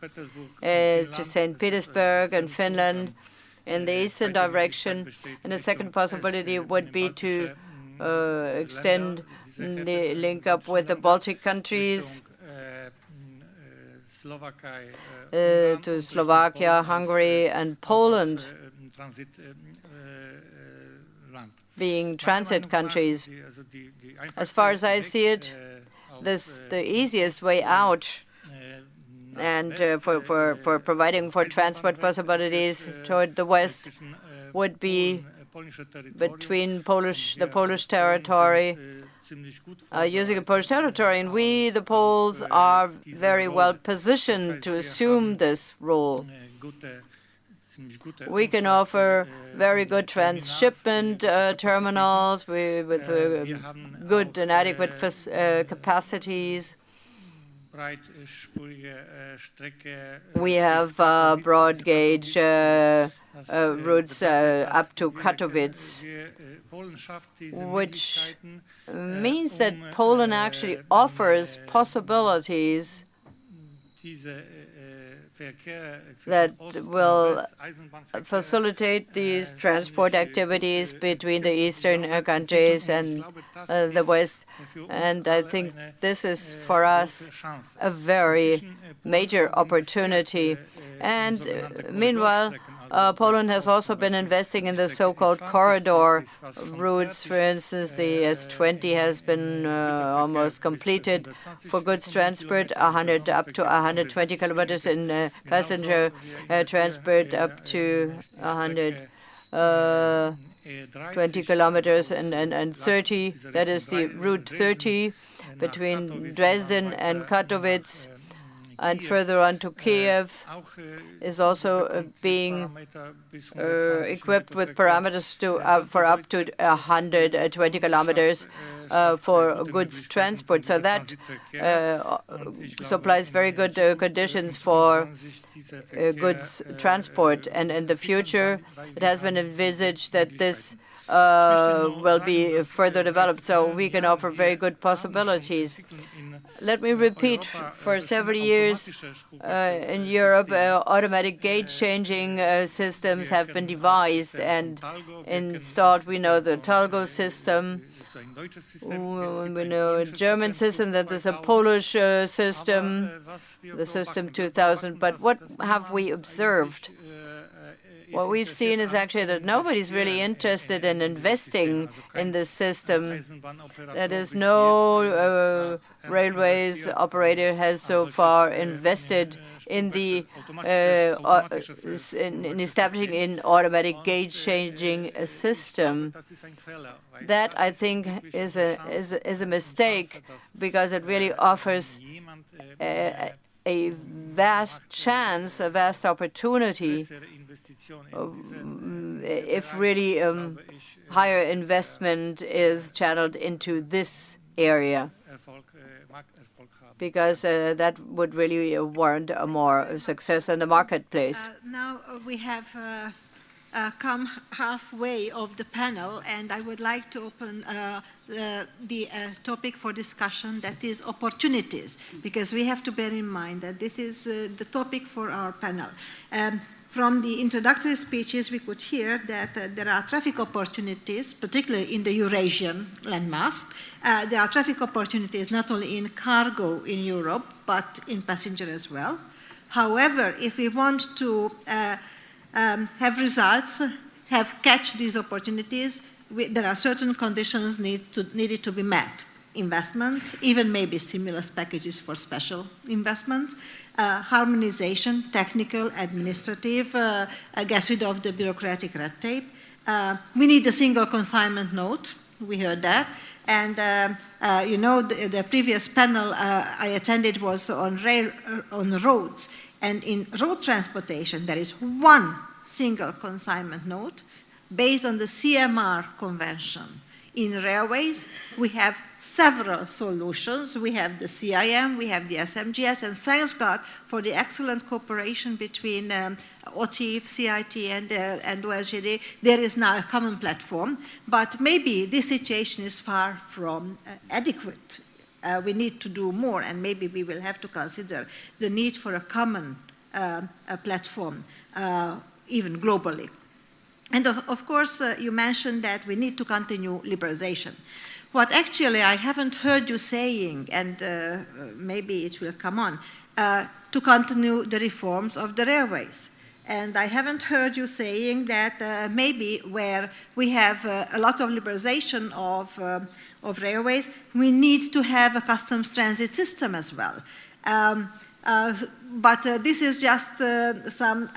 To St. Petersburg and Finland in the eastern direction. And the second possibility would be to extend the link up with the Baltic countries to Slovakia, Hungary, and Poland being transit countries. As far as I see it, the easiest way out and for providing for transport possibilities toward the west would be between the Polish territory, using a Polish territory, and we, the Poles, are very well positioned to assume this role. We can offer very good transshipment terminals with good and adequate capacities. We have broad gauge routes up to Katowice, which means that Poland actually offers possibilities that will facilitate these transport activities between the eastern countries and the west. And I think this is, for us, a very major opportunity. And meanwhile, Poland has also been investing in the so-called corridor routes. For instance, the S20 has been almost completed for goods transport, up to 120 kilometers in passenger transport, up to 120 kilometers and 30. That is the Route 30 between Dresden and Katowice. and further on to Kiev is also being equipped with parameters for up to 120 kilometers for goods transport. So that supplies very good conditions for goods transport. And in the future, it has been envisaged that this will be further developed, so we can offer very good possibilities. Let me repeat, for several years in Europe, automatic gauge changing systems have been devised and installed. We know the Talgo system. We know a German system, that there's a Polish system, the System 2000. But what have we observed? What we've seen is actually that nobody's really interested in investing in this system. That is, no railways operator has so far invested in the in establishing an automatic gauge changing system. That, I think, is a mistake, because it really offers a vast chance, a vast opportunity, if really higher investment is channeled into this area, because that would really warrant a more success in the marketplace. Now we have come halfway of the panel, and I would like to open the topic for discussion, that is opportunities, because we have to bear in mind that this is the topic for our panel. From the introductory speeches, we could hear that there are traffic opportunities, particularly in the Eurasian landmass. There are traffic opportunities not only in cargo in Europe, but in passenger as well. However, if we want to have results, catch these opportunities, there are certain conditions needed to be met. Investments, even maybe stimulus packages for special investments, harmonization, technical, administrative, get rid of the bureaucratic red tape. We need a single consignment note. We heard that. And you know, the previous panel I attended was on roads. And in road transportation, there is one single consignment note based on the CMR convention. In railways, we have several solutions. We have the CIM, we have the SMGS, and thanks God for the excellent cooperation between OTIF, CIT, and OSGD. There is now a common platform, but maybe this situation is far from adequate. We need to do more, and maybe we will have to consider the need for a common platform, even globally. And of course, you mentioned that we need to continue liberalization. What actually I haven't heard you saying, and maybe it will come on, to continue the reforms of the railways. And I haven't heard you saying that maybe where we have a lot of liberalization of railways, we need to have a customs transit system as well. But this is just some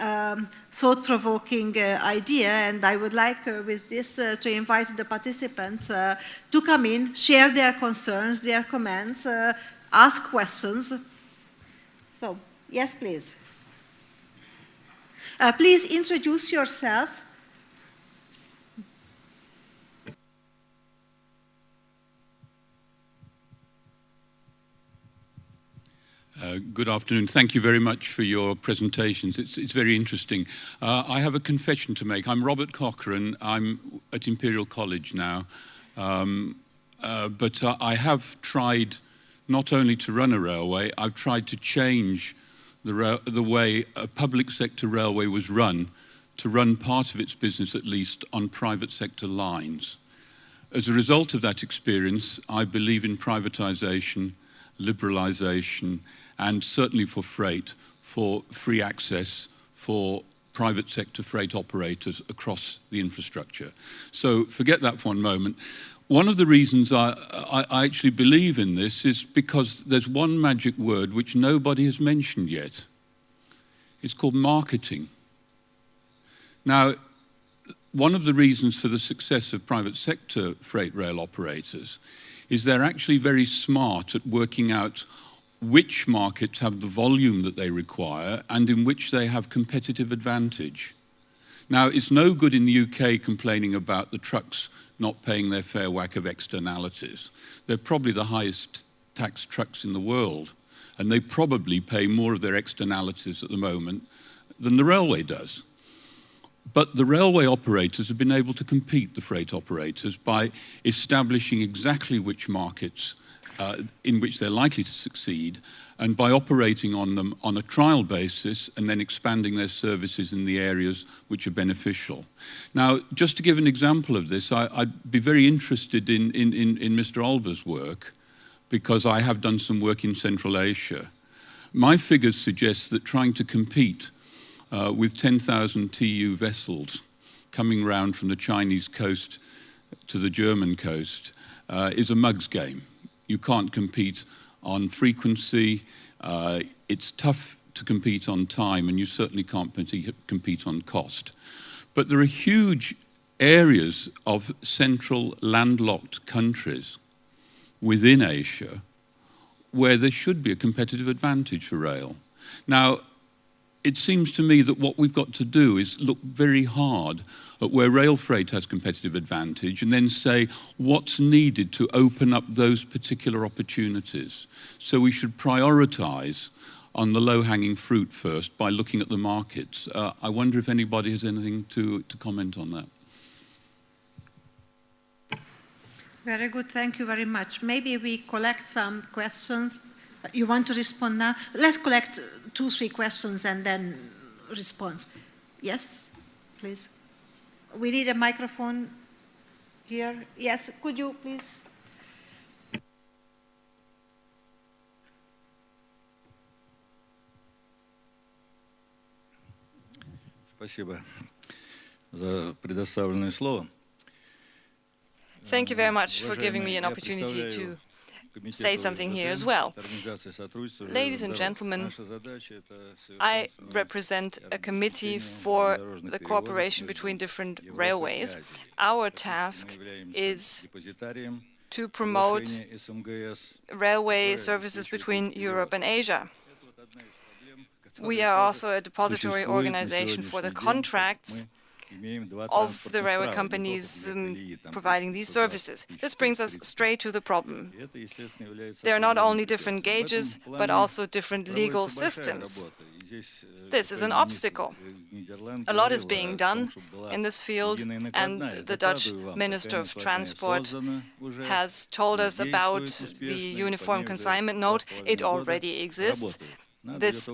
thought-provoking idea, and I would like with this to invite the participants to come in, share their concerns, their comments, ask questions. So, yes, please. Please introduce yourself. Good afternoon. Thank you very much for your presentations. It's very interesting. I have a confession to make. I'm Robert Cochrane. I'm at Imperial College now. But I have tried not only to run a railway, I've tried to change the way a public sector railway was run, to run part of its business at least on private sector lines. As a result of that experience, I believe in privatization, liberalization, and certainly for freight, for free access for private sector freight operators across the infrastructure. So forget that for one moment. One of the reasons I actually believe in this is because there's one magic word which nobody has mentioned yet. It's called marketing. Now, one of the reasons for the success of private sector freight rail operators is they're actually very smart at working out which markets have the volume that they require and in which they have competitive advantage. Now, it's no good in the UK complaining about the trucks not paying their fair whack of externalities. They're probably the highest tax trucks in the world, and they probably pay more of their externalities at the moment than the railway does. But the railway operators have been able to compete, the freight operators, by establishing exactly which markets in which they're likely to succeed, and by operating on them on a trial basis and then expanding their services in the areas which are beneficial. Now, just to give an example of this, I'd be very interested in Mr. Albers' work, because I have done some work in Central Asia. My figures suggest that trying to compete with 10,000 TEU vessels coming round from the Chinese coast to the German coast is a mug's game. You can't compete on frequency, it's tough to compete on time, and you certainly can't compete on cost. But there are huge areas of central landlocked countries within Asia where there should be a competitive advantage for rail. Now, it seems to me that what we've got to do is look very hard at where rail freight has competitive advantage and then say what's needed to open up those particular opportunities. So we should prioritize on the low-hanging fruit first by looking at the markets. I wonder if anybody has anything to comment on that. Very good, thank you very much. Maybe we collect some questions. You want to respond now? Let's collect 2, 3 questions and then response. Yes, please. We need a microphone here. Yes, could you please? Спасибо за предоставленное слово. Thank you very much for giving me an opportunity to say something here as well. Ladies and gentlemen, I represent a committee for the cooperation between different railways. Our task is to promote railway services between Europe and Asia. We are also a depository organization for the contracts of the railway companies providing these services. This brings us straight to the problem. There are not only different gauges, but also different legal systems. This is an obstacle. A lot is being done in this field, and the Dutch Minister of Transport has told us about the Uniform Consignment Note. It already exists. This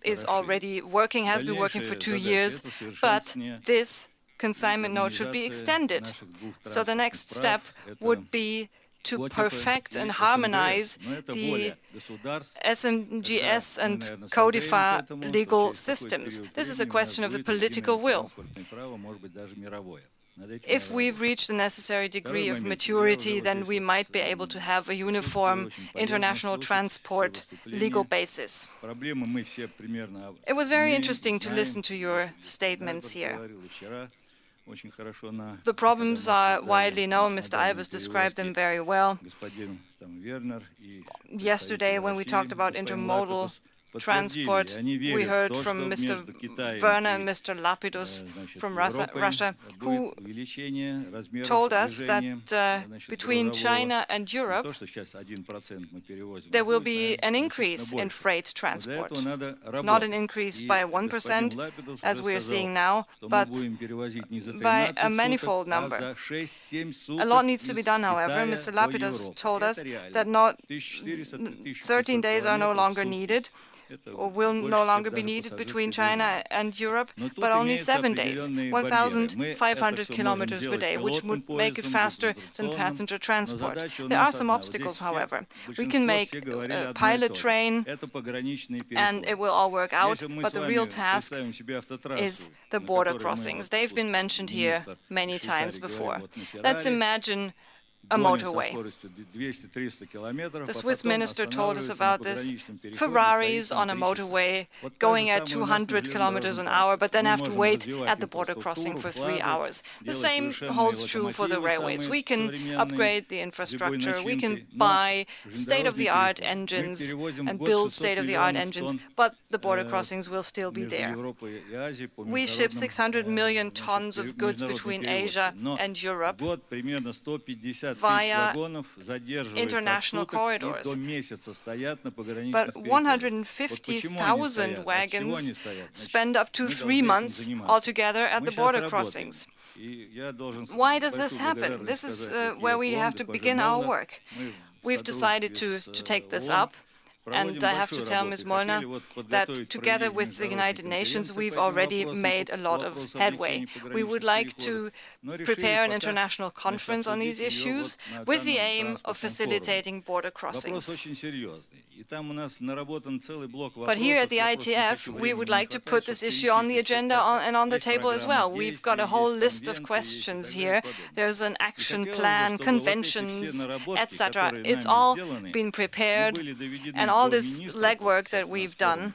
is already working, has been working for 2 years, but this consignment note should be extended. So the next step would be to perfect and harmonize the SMGS and CODIFA legal systems. This is a question of the political will. If we've reached the necessary degree of maturity, then we might be able to have a uniform international transport legal basis. It was very interesting to listen to your statements here. The problems are widely known. Mr. Albers described them very well. Yesterday, when we talked about intermodal transport, we heard from Mr. Werner and Mr. Lapidus from Russia, who told us that between China and Europe, there will be an increase in freight transport. Not an increase by 1%, as we are seeing now, but by a manifold number. A lot needs to be done, however. Mr. Lapidus told us that not 13 days are no longer needed, or will no longer be needed between China and Europe, but only 7 days, 1,500 kilometers per day, which would make it faster than passenger transport. There are some obstacles, however. We can make a pilot train, and it will all work out, but the real task is the border crossings. They've been mentioned here many times before. Let's imagine a motorway. The Swiss minister told us about this. Ferraris on a motorway going at 200 kilometers an hour, but then have to wait at the border crossing for 3 hours. The same holds true for the railways. We can upgrade the infrastructure, we can buy state-of-the-art engines and build state-of-the-art engines, but the border crossings will still be there. We ship 600 million tons of goods between Asia and Europe via international corridors. But 150,000 wagons spend up to 3 months altogether at the border crossings. Why does this happen? This is where we have to begin our work. We've decided to take this up. And I have to tell Ms. Molnar that together with the United Nations, we've already made a lot of headway. We would like to prepare an international conference on these issues with the aim of facilitating border crossings. But here at the ITF, we would like to put this issue on the agenda and on the table as well. We've got a whole list of questions here. There's an action plan, conventions, etc. It's all been prepared, and all this legwork that we've done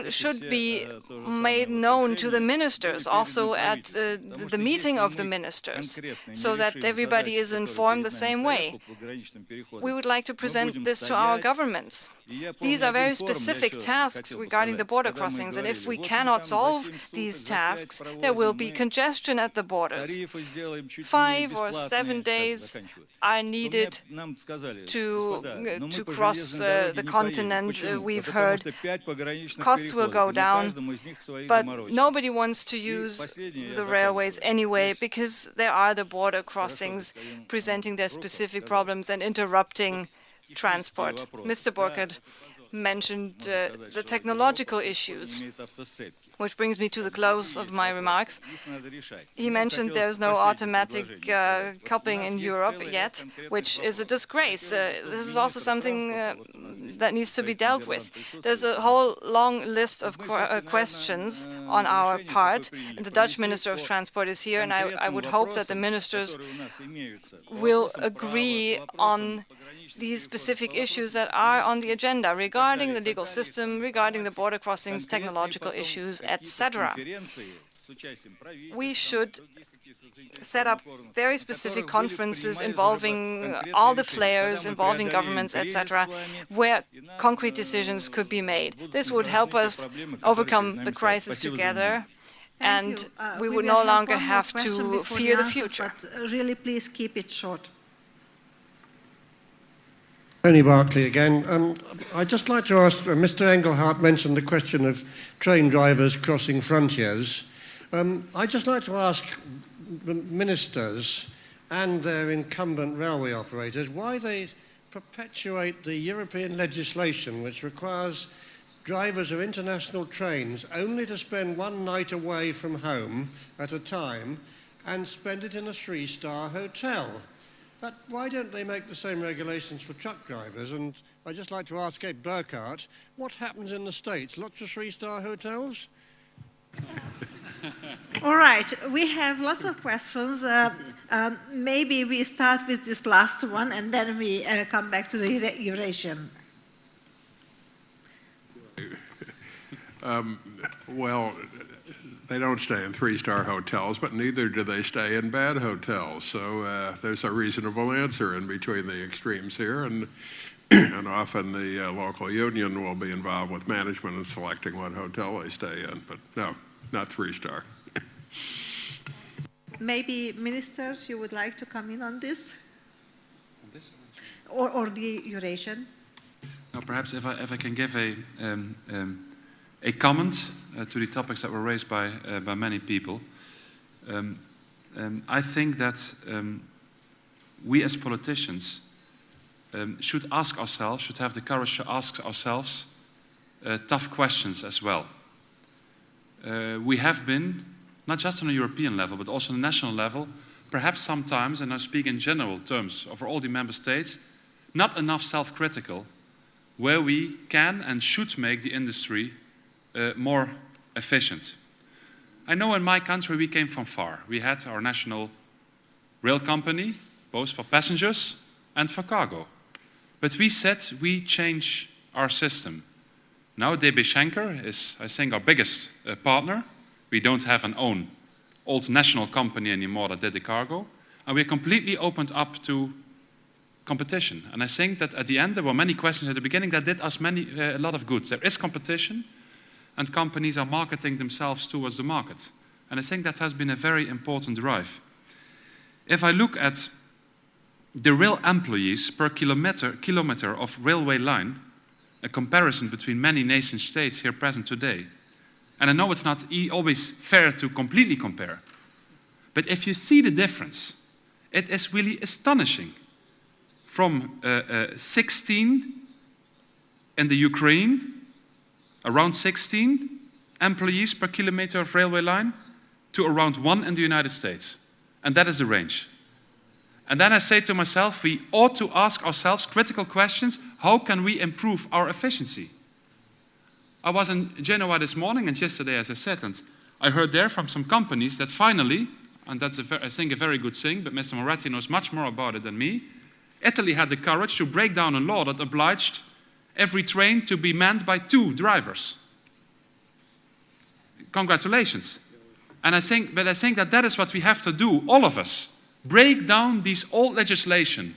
should be made known to the ministers, also at the meeting of the ministers, so that everybody is informed the same way. We would like to present this to our governments. These are very specific tasks regarding the border crossings, and if we cannot solve these tasks, there will be congestion at the borders. 5 or 7 days are needed to cross the continent. We've heard costs will go down, but nobody wants to use the railways anyway, because there are the border crossings presenting their specific problems and interrupting transport. Mr. Burkhardt mentioned the technological issues, which brings me to the close of my remarks. He mentioned there's no automatic coupling in Europe yet, which is a disgrace. This is also something that needs to be dealt with. There's a whole long list of questions on our part. The Dutch Minister of Transport is here, and I would hope that the ministers will agree on these specific issues that are on the agenda regarding the legal system, regarding the border crossings, technological issues, etc. We should set up very specific conferences involving all the players, involving governments, etc., where concrete decisions could be made. This would help us overcome the crisis together, and we would no longer have to fear the future. But really, please keep it short. Tony Barclay again. I'd just like to ask, Mr. Engelhardt mentioned the question of train drivers crossing frontiers. I'd just like to ask the ministers and their incumbent railway operators why they perpetuate the European legislation which requires drivers of international trains only to spend 1 night away from home at a time and spend it in a 3-star hotel. But why don't they make the same regulations for truck drivers? And I'd just like to ask Burkhardt, what happens in the States? Lots of 3-star hotels? All right, we have lots of questions. Maybe we start with this last one, and then we come back to the Eurasian. Well, they don't stay in 3-star hotels, but neither do they stay in bad hotels. So there's a reasonable answer in between the extremes here, and often the local union will be involved with management in selecting what hotel they stay in. But no, not 3-star. Maybe ministers, you would like to come in on this? On this? Or the Eurasian? No, perhaps if I can give a comment to the topics that were raised by many people. I think that we as politicians should ask ourselves, should have the courage to ask ourselves tough questions as well. We have been, not just on a European level, but also on a national level, perhaps sometimes, and I speak in general terms over all the member states, not enough self-critical, where we can and should make the industry more efficient. I know in my country we came from far. We had our national rail company, both for passengers and for cargo. But we said we change our system. Now DB Schenker is, I think, our biggest partner. We don't have an own old national company anymore that did the cargo. And we're completely opened up to competition. And I think that at the end, there were many questions at the beginning that did us a lot of good. There is competition, and companies are marketing themselves towards the market. And I think that has been a very important drive. If I look at the rail employees per kilometer of railway line, a comparison between many nation states here present today, and I know it's not always fair to completely compare, but if you see the difference, it is really astonishing. From 16 in the Ukraine, around 16 employees per kilometer of railway line, to around 1 in the United States. And that is the range. And then I say to myself, we ought to ask ourselves critical questions. How can we improve our efficiency? I was in Genoa this morning and yesterday, as I said, and I heard there from some companies that finally, and that's I think a very good thing, but Mr. Moretti knows much more about it than me, Italy had the courage to break down a law that obliged every train to be manned by 2 drivers. Congratulations. And I think that is what we have to do, all of us. Break down these old legislation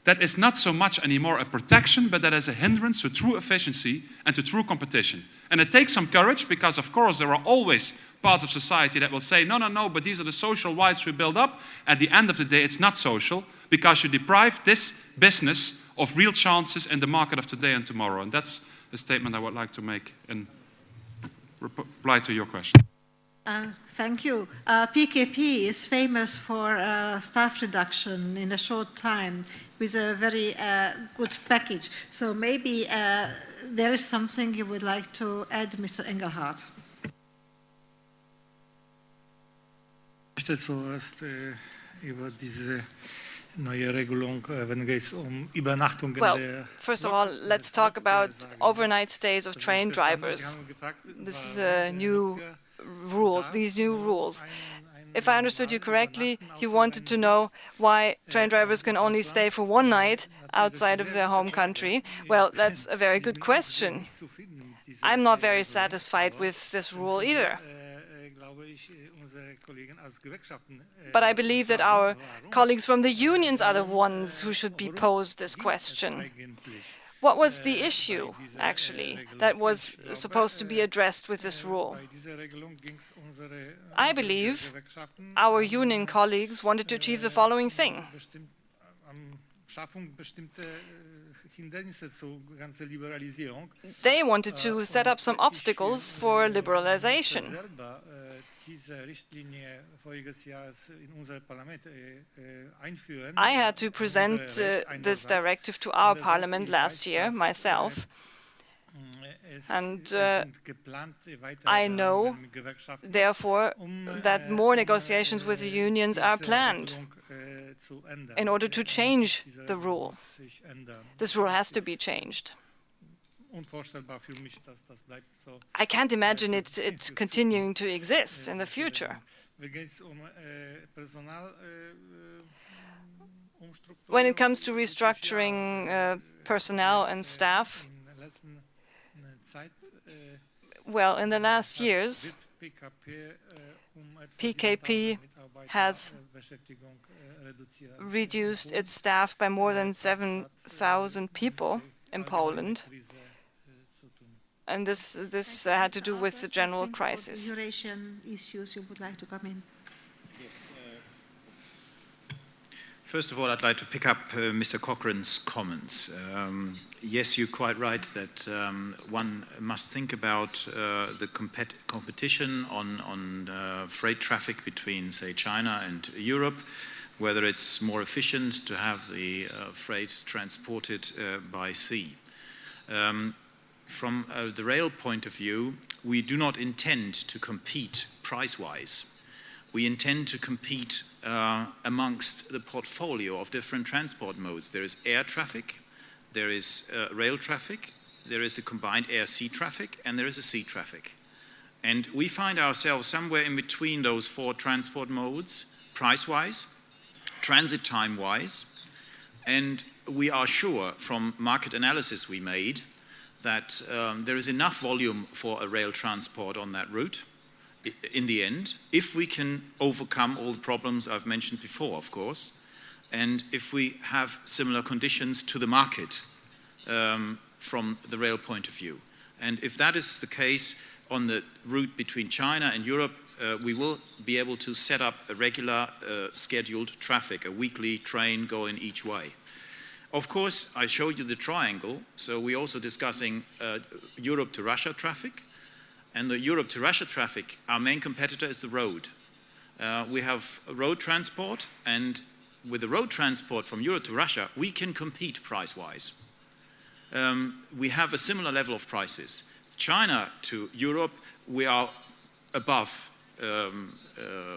that is not so much anymore a protection, but that is a hindrance to true efficiency and to true competition. And it takes some courage because, of course, there are always parts of society that will say, no, but these are the social rights we build up. At the end of the day, it's not social because you deprive this business of real chances in the market of today and tomorrow. And that's the statement I would like to make in reply to your question. Thank you. PKP is famous for staff reduction in a short time with a very good package. So maybe there is something you would like to add, Mr. Engelhardt. Zuerst über diese neue Regelung, wenn es Übernachtung in der. First of all, let's talk about overnight stays of train drivers. This is new rules. These new rules. If I understood you correctly, you wanted to know why train drivers can only stay for 1 night outside of their home country. Well, that's a very good question. I'm not very satisfied with this rule either. But I believe that our colleagues from the unions are the ones who should be posed this question. What was the issue, actually, that was supposed to be addressed with this rule? I believe our union colleagues wanted to achieve the following thing. They wanted to set up some obstacles for liberalization. I had to present this directive to our parliament last year myself, and I know, therefore, that more negotiations with the unions are planned in order to change the rule. This rule has to be changed. I can't imagine it continuing to exist in the future. When it comes to restructuring personnel and staff, well, in the last years, PKP has reduced its staff by more than 7,000 people in Poland. And this had to do with the general crisis. Issues you would like to come in? Yes. First of all, I'd like to pick up Mr. Cochrane's comments. Yes, you're quite right that one must think about the competition on freight traffic between, say, China and Europe, whether it's more efficient to have the freight transported by sea. From the rail point of view, we do not intend to compete price-wise. We intend to compete amongst the portfolio of different transport modes. There is air traffic, there is rail traffic, there is the combined air-sea traffic, and there is a sea traffic. And we find ourselves somewhere in between those 4 transport modes, price-wise, transit time-wise, and we are sure from market analysis we made that there is enough volume for a rail transport on that route in the end, if we can overcome all the problems I've mentioned before, of course, and if we have similar conditions to the market from the rail point of view. And if that is the case on the route between China and Europe, we will be able to set up a regular scheduled traffic, a weekly train going each way. Of course, I showed you the triangle, so we're also discussing Europe to Russia traffic. And the Europe to Russia traffic, our main competitor is the road. We have road transport, and with the road transport from Europe to Russia, we can compete price-wise. We have a similar level of prices. China to Europe, we are above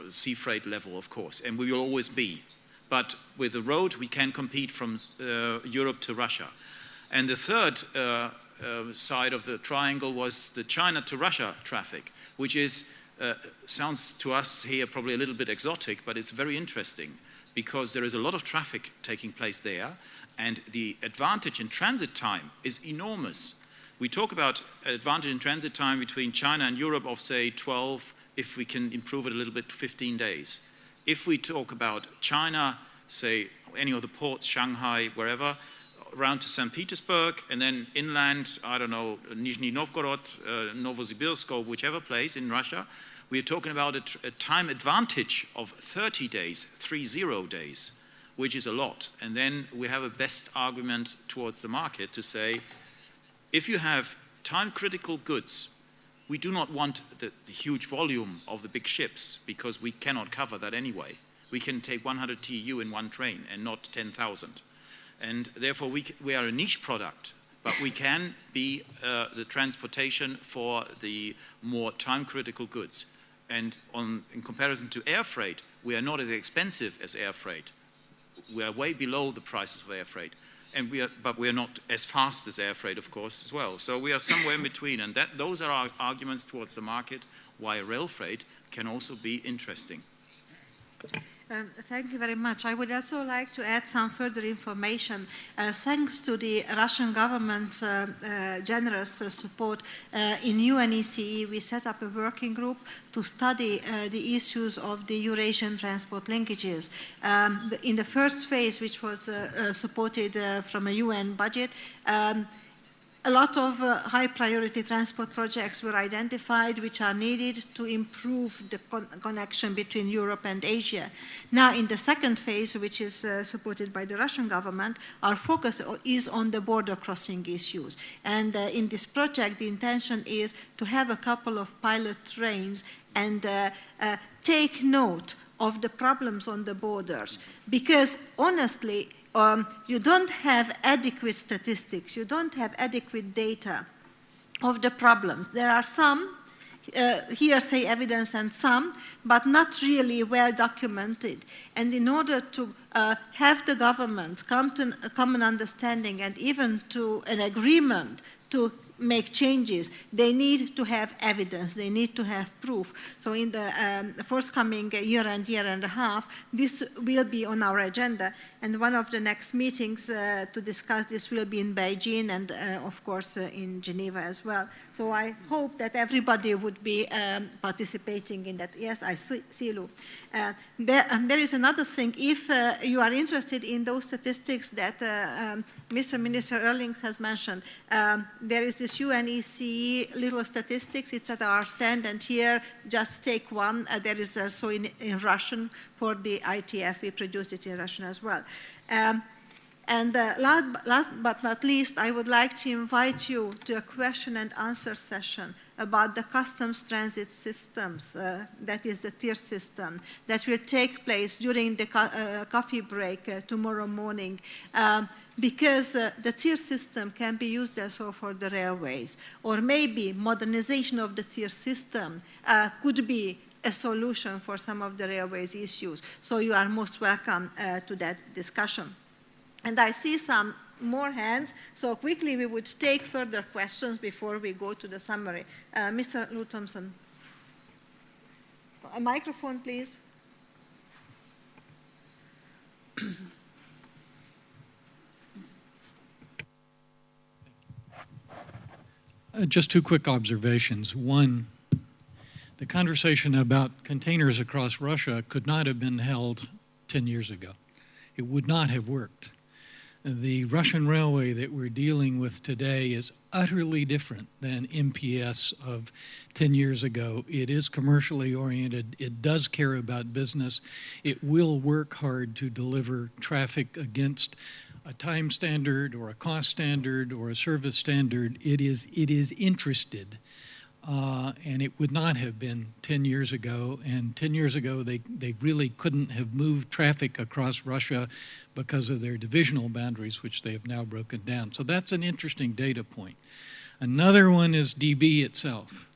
sea freight level, of course, and we will always be. But with the road, we can compete from Europe to Russia. And the third side of the triangle was the China to Russia traffic, which is, sounds to us here probably a little bit exotic, but it's very interesting because there is a lot of traffic taking place there, and the advantage in transit time is enormous. We talk about advantage in transit time between China and Europe of, say, 12, if we can improve it a little bit, to 15 days. If we talk about China, say, any of the ports, Shanghai, wherever, around to St. Petersburg, and then inland, I don't know, Nizhny Novgorod, Novosibirsk, or whichever place in Russia, we are talking about a time advantage of 30 days, 30 days, which is a lot. And then we have a best argument towards the market to say, if you have time-critical goods, we do not want the huge volume of the big ships because we cannot cover that anyway. We can take 100 TEU in one train and not 10,000. And therefore, we are a niche product, but we can be the transportation for the more time-critical goods. And in comparison to air freight, we are not as expensive as air freight. We are way below the prices of air freight. But we are not as fast as air freight, of course, as well. So we are somewhere in between. And those are our arguments towards the market, why rail freight can also be interesting. Thank you very much. I would also like to add some further information. Thanks to the Russian government's generous support in UNECE, we set up a working group to study the issues of the Eurasian transport linkages. In the first phase, which was supported from a UN budget, a lot of high priority transport projects were identified which are needed to improve the connection between Europe and Asia. Now in the second phase, which is supported by the Russian government, our focus is on the border crossing issues. And in this project, the intention is to have a couple of pilot trains and take note of the problems on the borders. Because honestly, you don't have adequate statistics, you don't have adequate data of the problems. There are some hearsay evidence and some, but not really well documented. And in order to have the government come to a common understanding and even to an agreement to make changes, they need to have evidence, they need to have proof. So in the forthcoming year and a half, this will be on our agenda, and one of the next meetings to discuss this will be in Beijing and of course in Geneva as well. So I hope that everybody would be participating in that. Yes, I see you. There is another thing. If you are interested in those statistics that Mr. Minister Eurlings has mentioned, there is this UNECE little statistics. It's at our stand, and here just take one. There is also in Russian for the ITF. We produce it in Russian as well. And last but not least, I would like to invite you to a question and answer session about the customs transit systems, that is the tier system, that will take place during the coffee break tomorrow morning. Because the tier system can be used also for the railways, or maybe modernization of the tier system could be a solution for some of the railways issues. So you are most welcome to that discussion. And I see some more hands, so quickly we would take further questions before we go to the summary. Mr. Lou Thompson. A microphone, please. Just two quick observations. One, the conversation about containers across Russia could not have been held 10 years ago. It would not have worked. The Russian railway that we're dealing with today is utterly different than MPS of 10 years ago. It is commercially oriented. It does care about business. It will work hard to deliver traffic against a time standard or a cost standard or a service standard. It is interested. And it would not have been 10 years ago. And 10 years ago, they really couldn't have moved traffic across Russia because of their divisional boundaries, which they have now broken down. So that's an interesting data point. Another one is DB itself.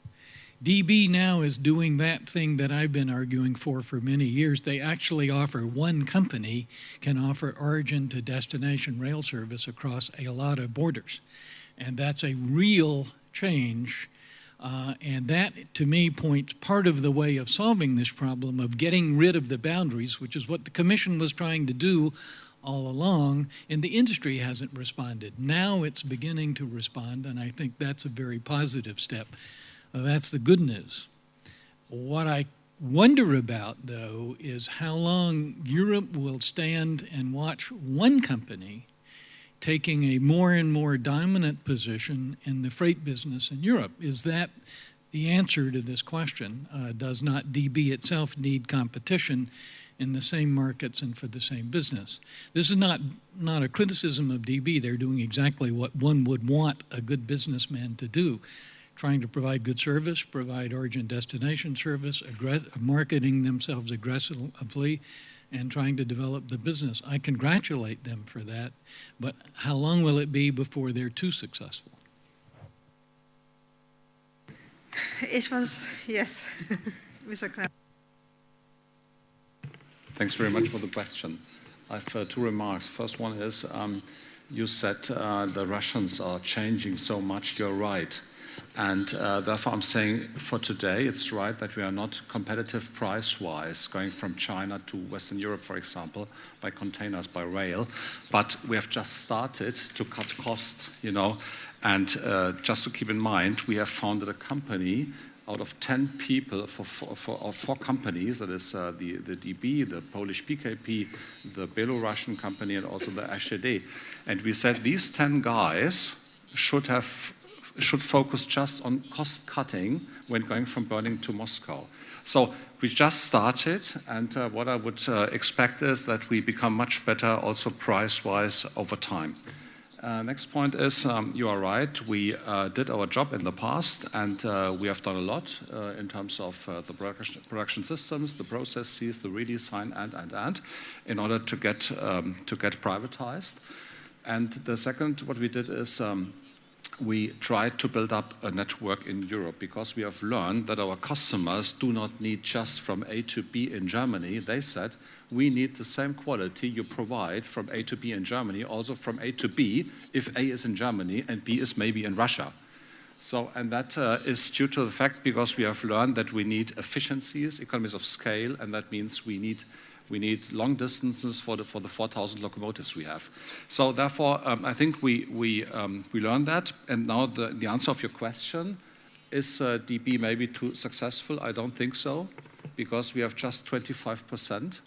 DB now is doing that thing that I've been arguing for many years. They actually offer, one company can offer origin to destination rail service across a lot of borders. And that's a real change. And that, to me, points part of the way of solving this problem of getting rid of the boundaries, which is what the Commission was trying to do all along, and the industry hasn't responded. Now it's beginning to respond, and I think that's a very positive step. That's the good news. What I wonder about, though, is how long Europe will stand and watch one company taking a more and more dominant position in the freight business in Europe. Is that the answer to this question? Does not DB itself need competition in the same markets and for the same business? This is not a criticism of DB. They're doing exactly what one would want a good businessman to do, trying to provide good service, provide origin destination service, marketing themselves aggressively, and trying to develop the business. I congratulate them for that, but how long will it be before they're too successful? It was, yes, Mr. Kremper. Thanks very much for the question. I have two remarks. First one is, you said the Russians are changing so much. You're right. And therefore, I'm saying for today, it's right that we are not competitive price-wise going from China to Western Europe, for example, by containers, by rail. But we have just started to cut cost, you know. And just to keep in mind, we have founded a company out of 10 people for four companies, that is the DB, the Polish PKP, the Belarusian company, and also the HDD. And we said these 10 guys should focus just on cost cutting when going from Berlin to Moscow. So we just started, and what I would expect is that we become much better also price-wise over time. Next point is, you are right, we did our job in the past, and we have done a lot in terms of the production systems, the processes, the redesign, and in order to get privatized. And the second, what we did is we tried to build up a network in Europe, because we have learned that our customers do not need just from A to B in Germany. They said, we need the same quality you provide from A to B in Germany, also from A to B, if A is in Germany and B is maybe in Russia. So, and that is due to the fact because we have learned that we need efficiencies, economies of scale, and that means we need long distances for the 4,000 locomotives we have. So therefore, I think we learned that. And now the answer of your question, is DB maybe too successful? I don't think so, because we have just 25%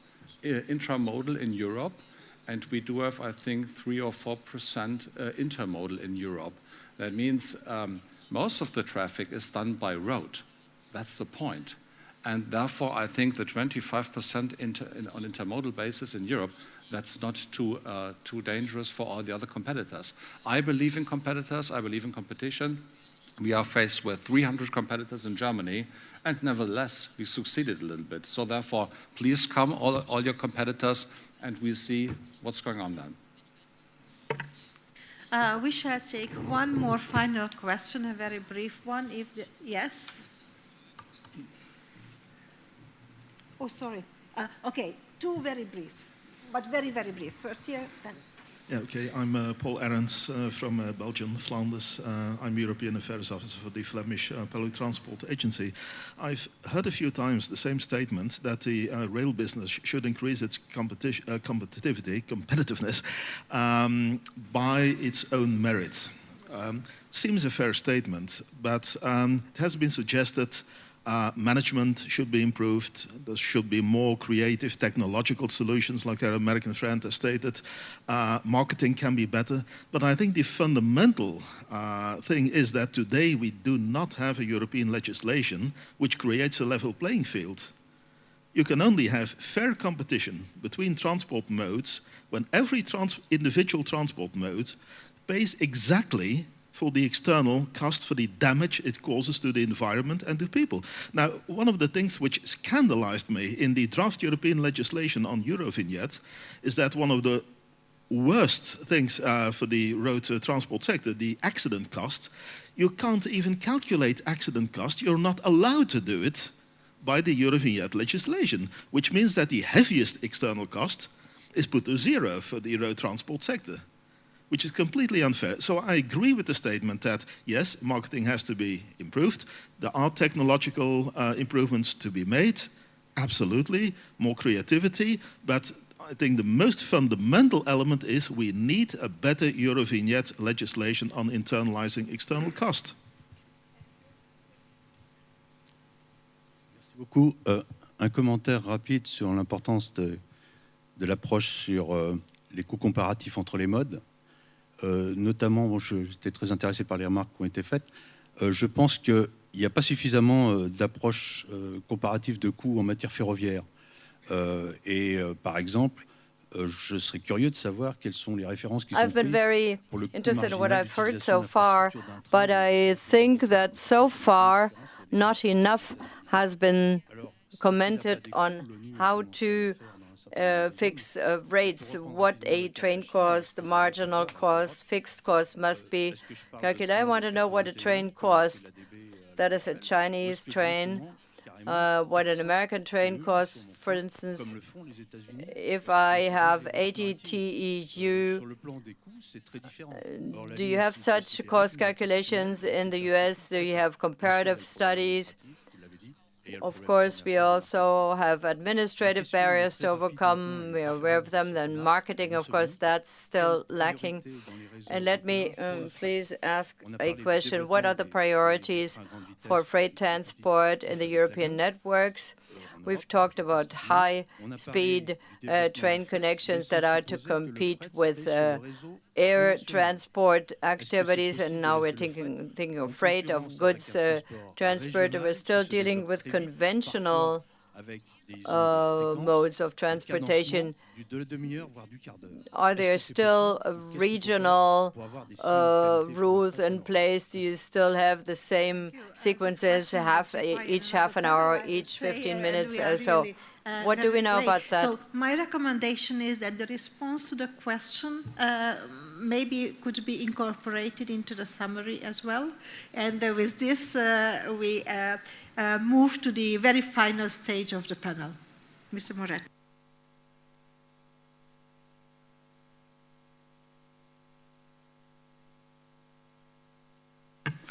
intramodal in Europe, and we do have, I think, 3 or 4% intermodal in Europe. That means most of the traffic is done by road. That's the point. And therefore, I think the 25% on intermodal basis in Europe, that's not too dangerous for all the other competitors. I believe in competitors. I believe in competition. We are faced with 300 competitors in Germany, and nevertheless, we succeeded a little bit. So therefore, please come, all your competitors, and we see what's going on then. We shall take one more final question, a very brief one. Yes? Oh, sorry. Okay, two very brief, but very, very brief. First here, then. Yeah, okay. I'm Paul Arends from Belgium, Flanders. I'm European Affairs Officer for the Flemish Public Transport Agency. I've heard a few times the same statement that the rail business should increase its competitiveness by its own merit. Seems a fair statement, but it has been suggested management should be improved. There should be more creative technological solutions, like our American friend has stated. Marketing can be better. But I think the fundamental thing is that today we do not have a European legislation which creates a level playing field. You can only have fair competition between transport modes when every individual transport mode pays exactly for the external cost, for the damage it causes to the environment and to people. Now, one of the things which scandalized me in the draft European legislation on Eurovignette is that one of the worst things for the road transport sector, the accident cost, you can't even calculate accident cost. You're not allowed to do it by the Eurovignette legislation, which means that the heaviest external cost is put to zero for the road transport sector, which is completely unfair. So I agree with the statement that, yes, marketing has to be improved. There are technological improvements to be made, absolutely, more creativity, but I think the most fundamental element is we need a better Eurovignette legislation on internalizing external cost. Merci beaucoup. Un commentaire rapide sur l'importance de l'approche sur les coûts comparatifs entre les modes. Notamment, bon, j'étais très intéressé par les remarques qui ont été faites. Je pense qu'il n'y a pas suffisamment d'approche comparative de coûts en matière ferroviaire. Par exemple, je serais curieux de savoir quelles sont les références qui sont prises pour le coût marginal d'utilisation de l'infrastructure d'un train. But I think that so far not enough has been commented on how to fix rates, what a train cost, the marginal cost, fixed cost must be calculated. I want to know what a train costs. That is a Chinese train, what an American train costs. For instance, if I have 80 TEU, do you have such cost calculations in the US? Do you have comparative studies? Of course, we also have administrative barriers to overcome. We are aware of them. Then marketing, of course, that's still lacking. And let me please ask a question. What are the priorities for freight transport in the European networks? We've talked about high-speed train connections that are to compete with air transport activities, and now we're thinking of freight, of goods transport. We're still dealing with conventional modes of transportation. Are there still regional rules in place? Do you still have the same sequences, each half an hour, each 15 minutes? So what do we know about that? So my recommendation is that the response to the question maybe could be incorporated into the summary as well. And with this, we move to the very final stage of the panel. Mr. Moretti.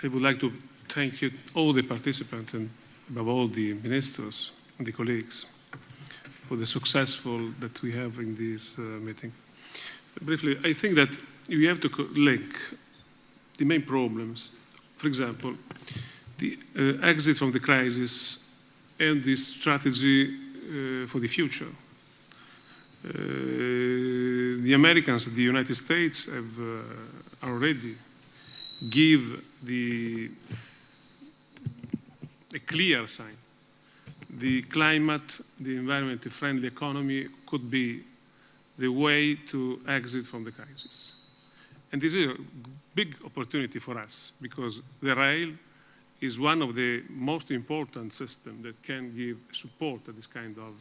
I would like to thank you, all the participants, and above all the ministers and the colleagues, for the successful that we have in this meeting. Briefly, I think that you have to link the main problems. For example, the exit from the crisis and the strategy for the future. The Americans, the United States have already give a clear sign. The climate, the environmentally friendly economy could be the way to exit from the crisis. And this is a big opportunity for us because the rail is one of the most important systems that can give support to this kind of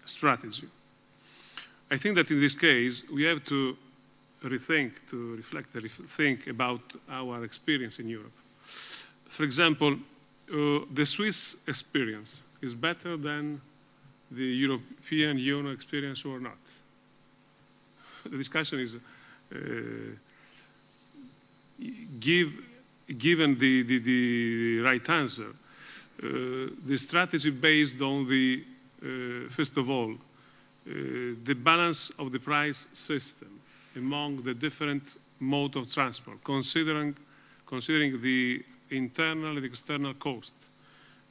strategy. I think that in this case, we have to think about our experience in Europe. For example, the Swiss experience is better than the European Union experience or not? the discussion is given the right answer. The strategy based on the, first of all, the balance of the price system among the different modes of transport, considering the internal and external cost,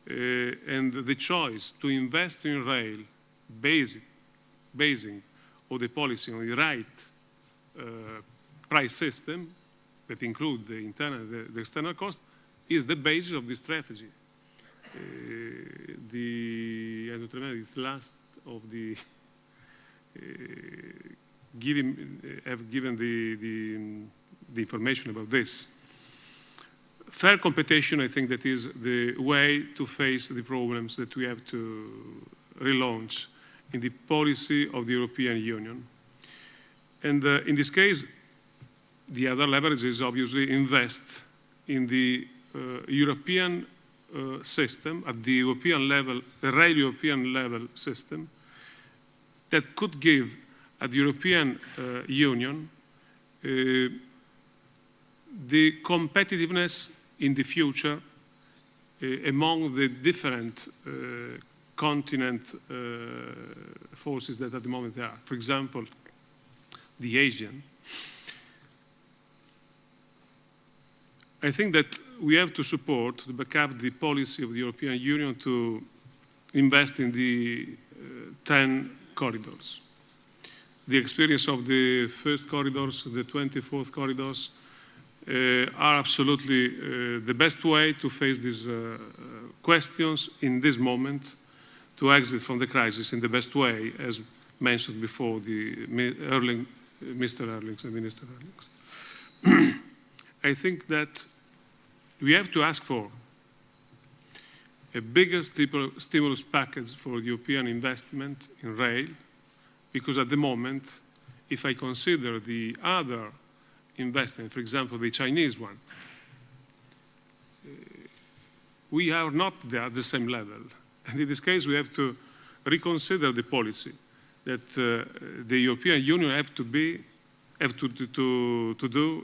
and the choice to invest in rail basing on the policy on the right price system that include the internal and the external cost is the basis of this strategy. I don't remember the last of the have given the information about this. Fair competition, I think that is the way to face the problems that we have to relaunch in the policy of the European Union. And in this case, the other leverage is obviously invest in the European system, at the European level, the rail European level system, that could give at the European Union the competitiveness in the future among the different continent forces that at the moment there are. For example, the Asian. I think that we have to support, to back up the policy of the European Union to invest in the 10 corridors. The experience of the first corridors, the 24th corridors, are absolutely the best way to face these questions in this moment, to exit from the crisis in the best way, as mentioned before, Mr. Eurlings and Minister Eurlings. I think that we have to ask for a bigger stimulus package for European investment in rail, because at the moment, if I consider the other investment, for example, the Chinese one, we are not there at the same level. And in this case, we have to reconsider the policy that the European Union have to do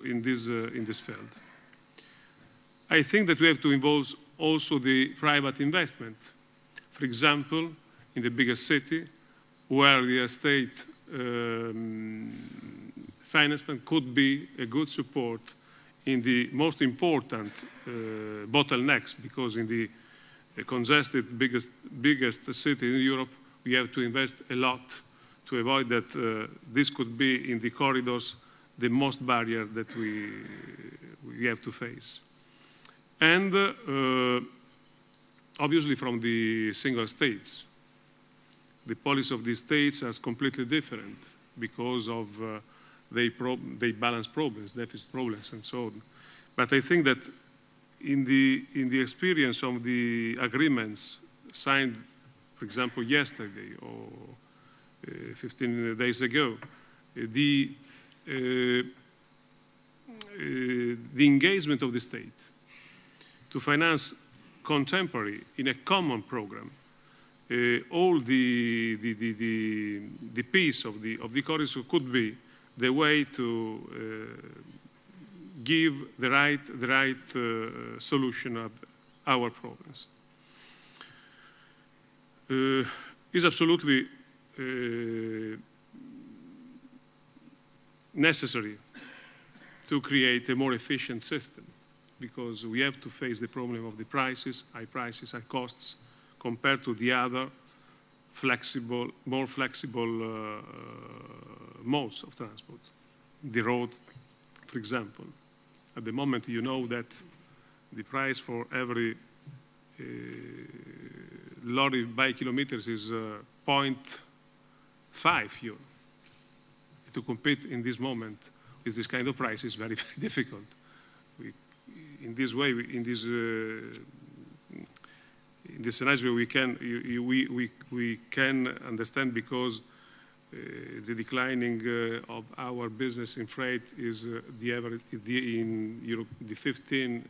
in this field. I think that we have to involve also the private investment. For example, in the biggest city, where the state financement could be a good support in the most important bottlenecks, because in the congested biggest city in Europe, we have to invest a lot to avoid that this could be in the corridors the most barrier that we have to face. And obviously from the single states, the policy of the states is completely different because of they balance problems, deficit problems, and so on. But I think that in the experience of the agreements signed, for example, yesterday or 15 days ago, the engagement of the state to finance contemporary in a common program all the piece of the corridor could be the way to give the right solution of our problems. Is absolutely necessary to create a more efficient system, because we have to face the problem of the prices, high costs, compared to the other more flexible modes of transport. The road, for example. At the moment, you know that the price for every lorry by kilometers is 0.5 euro. To compete in this moment with this kind of price is very, very difficult. In this way, in this scenario, we can understand, because the declining of our business in freight is the average in Europe. The 15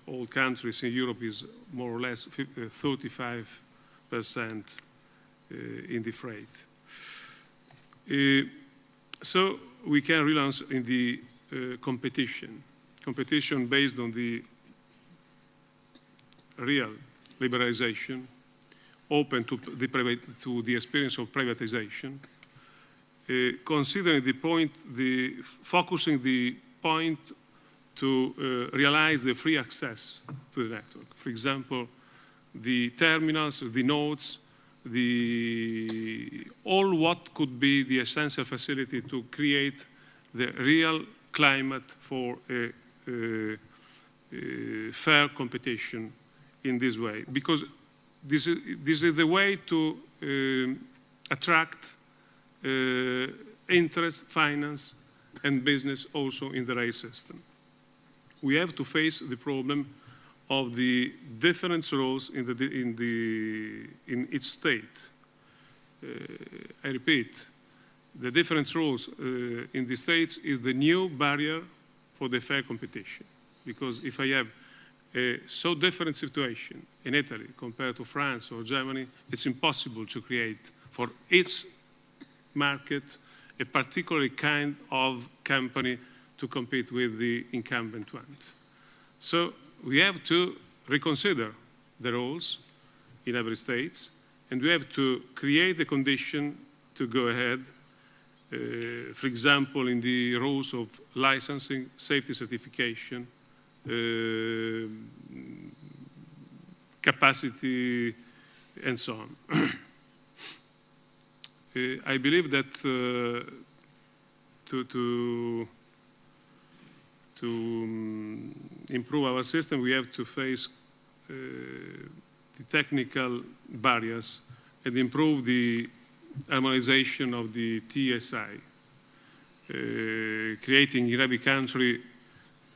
old countries in Europe is more or less 35% in the freight. So we can relaunch in the competition based on the real liberalization, open to the experience of privatization, considering focusing the point to realize the free access to the network. For example, the terminals, the nodes, all what could be the essential facility to create the real climate for a fair competition in this way. Because this is the way to attract interest, finance, and business also in the rail system. We have to face the problem of the different roles in each state. I repeat, the different roles in the states is the new barrier for the fair competition. Because if I have a so different situation in Italy compared to France or Germany, it's impossible to create for each market a particular kind of company to compete with the incumbent ones. So we have to reconsider the roles in every state, and we have to create the condition to go ahead, for example, in the roles of licensing, safety certification, capacity, and so on. I believe that to improve our system, we have to face the technical barriers and improve the harmonization of the TSI, creating in every country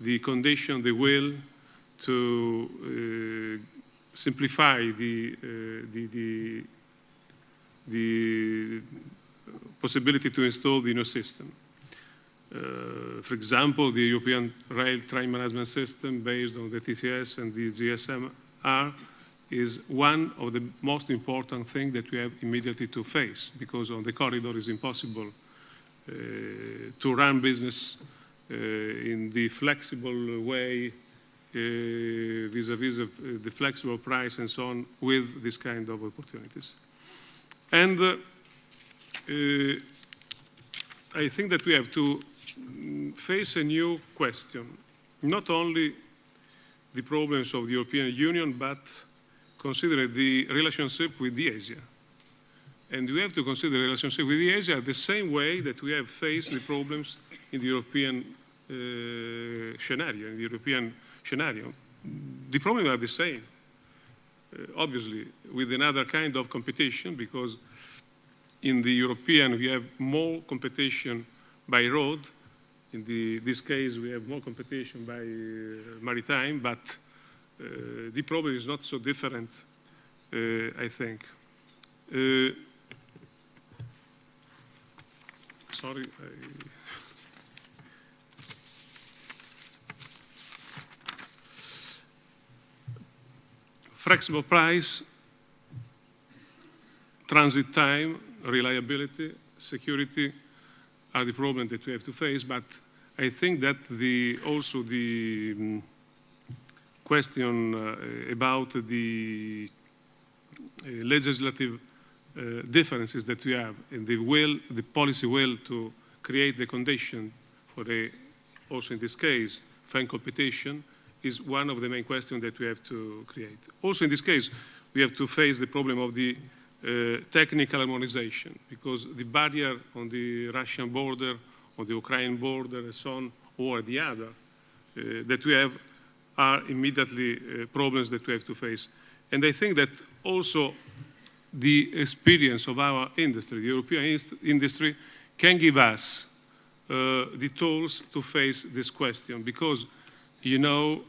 the condition, the will to simplify the possibility to install the new system. For example, the European Rail Train Management System based on the TCS and the GSMR is one of the most important things that we have immediately to face, because on the corridor it's impossible to run business in the flexible way vis-a-vis the flexible price and so on with this kind of opportunities. And I think that we have to face a new question, not only the problems of the European Union, but consider the relationship with the Asia. And we have to consider the relationship with the Asia the same way that we have faced the problems in the European scenario. The problems are the same, obviously, with another kind of competition, because in the European we have more competition by road. In this case, we have more competition by maritime, but the problem is not so different, I think. Sorry. Flexible price, transit time, reliability, security are the problems that we have to face, but I think that also the question about the legislative differences that we have and the policy will to create the condition for also in this case, fair competition is one of the main questions that we have to create. Also in this case, we have to face the problem of the technical harmonization, because the barrier on the Russian border, on the Ukrainian border, and so on, or the other that we have are immediately problems that we have to face. And I think that also the experience of our industry, the European industry, can give us the tools to face this question, because, you know,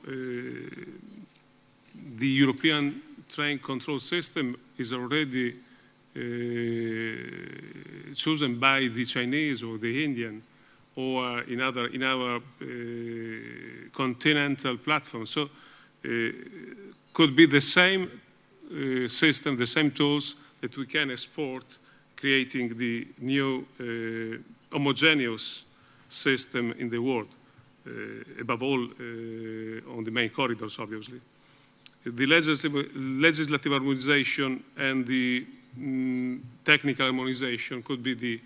the European train control system is already chosen by the Chinese or the Indian or in our continental platform. So could be the same system, the same tools that we can export, creating the new homogeneous system in the world, above all on the main corridors, obviously. The legislative harmonization and the technical harmonization could be the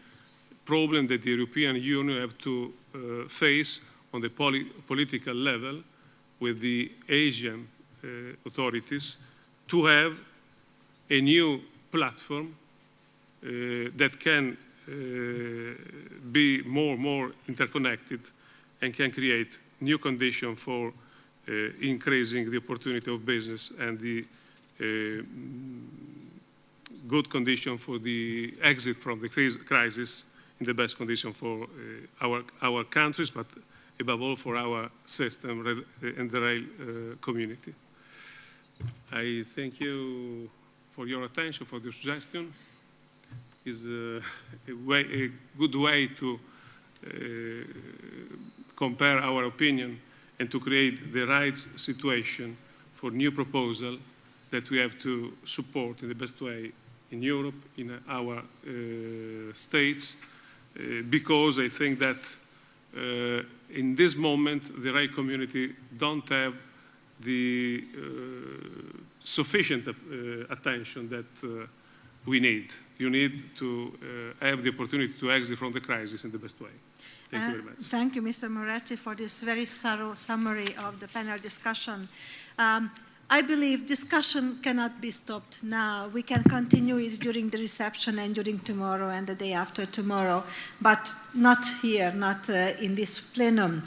problem that the European Union have to face on the political level with the Asian authorities to have a new platform that can be more interconnected and can create new conditions for increasing the opportunity of business and the good condition for the exit from the crisis in the best condition for our countries, but above all for our system and the rail community. I thank you for your attention, for the suggestion. It's a good way to compare our opinion and to create the right situation for new proposal that we have to support in the best way in Europe, in our states, because I think that in this moment the rail community don't have the sufficient attention that we need. You need to have the opportunity to exit from the crisis in the best way. Thank you very much. Thank you, Mr. Moretti, for this very thorough summary of the panel discussion. I believe discussion cannot be stopped now. We can continue it during the reception and during tomorrow and the day after tomorrow, but not here, not in this plenum.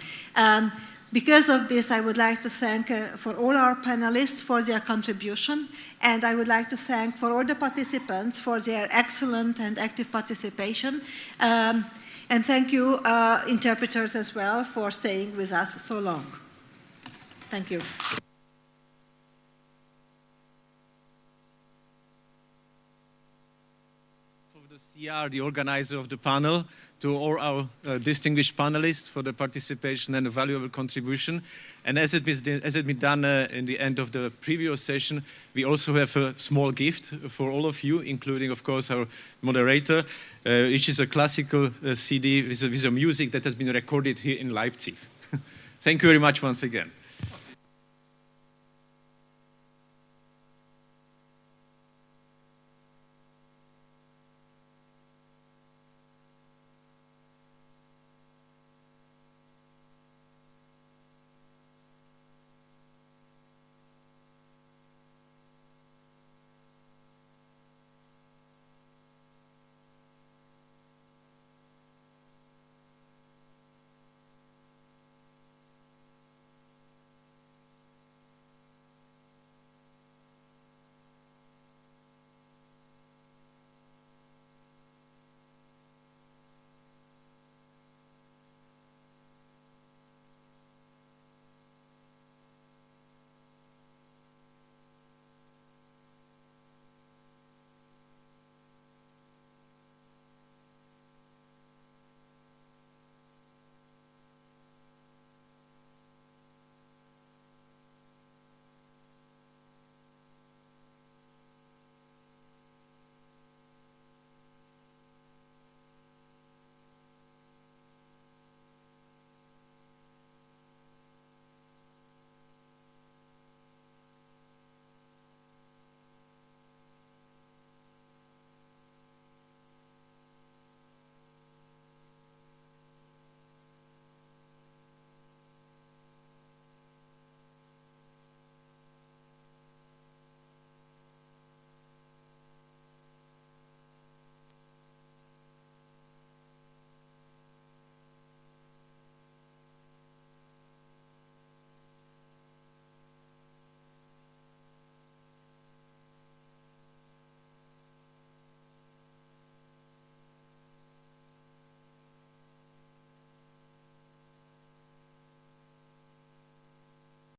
Because of this, I would like to thank for all our panelists for their contribution, and I would like to thank for all the participants for their excellent and active participation. And thank you, interpreters as well, for staying with us so long. Thank you. CR, the organizer of the panel, to all our distinguished panelists for the participation and a valuable contribution. And as it has been done in the end of the previous session, we also have a small gift for all of you, including, of course, our moderator, which is a classical CD with a music that has been recorded here in Leipzig. Thank you very much once again.